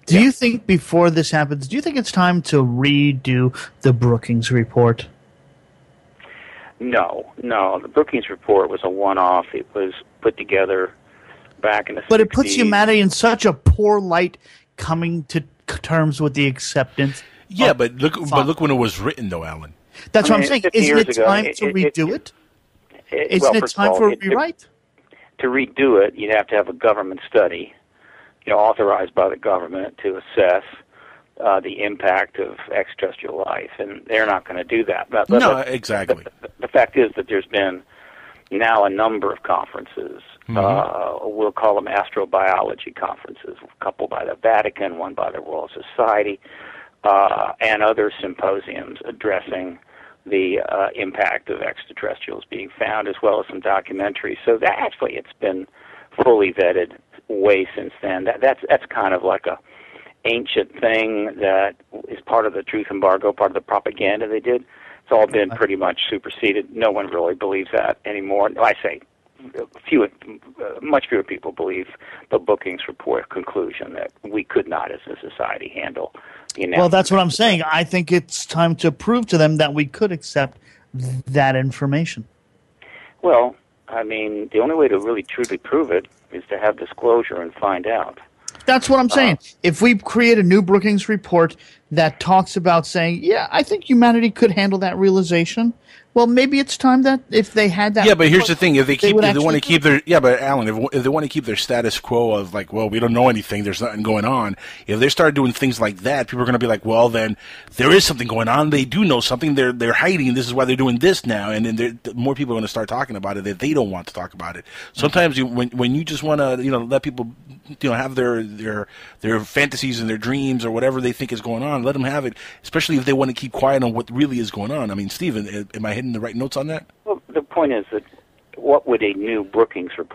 Do you think before this happens, do you think it's time to redo the Brookings Report? No. The Brookings Report was a one-off. It was put together back in the 60s. But it puts humanity in such a poor light coming to terms with the acceptance. Yeah, but look when it was written, though, Alan. That's what I'm saying. Isn't it time to redo it? Isn't it time for a rewrite? To redo it, you'd have to have a government study, authorized by the government to assess the impact of extraterrestrial life, and they're not going to do that. No, exactly. The fact is that there's been now a number of conferences. We'll call them astrobiology conferences, a couple by the Vatican, one by the Royal Society, and other symposiums addressing the impact of extraterrestrials being found, as well as some documentaries. So that actually it's been fully vetted way since then. That's kind of like a ancient thing that is part of the truth embargo, part of the propaganda they did. It's all been pretty much superseded. No one really believes that anymore. I say much fewer people believe the Brookings Report conclusion that we could not, as a society, handle. Well, that's what I'm saying. I think it's time to prove to them that we could accept that information. Well, I mean, the only way to really truly prove it is to have disclosure and find out. That's what I'm saying. If we create a new Brookings Report that talks about saying, yeah, I think humanity could handle that realization, well, maybe it's time that if they had that. Yeah, but here's the thing: if they want to keep their Alan, if they want to keep their status quo of like, well, we don't know anything, there's nothing going on. If they start doing things like that, people are going to be like, well, then there is something going on. They do know something. They're hiding. This is why they're doing this now, and then more people are going to start talking about it that they don't want to talk about it. Sometimes when you just want to let people have their fantasies and their dreams or whatever they think is going on, let them have it. Especially if they want to keep quiet on what really is going on. I mean, Stephen, am I hitting the right notes on that? Well, the point is that what would a new Brookings Report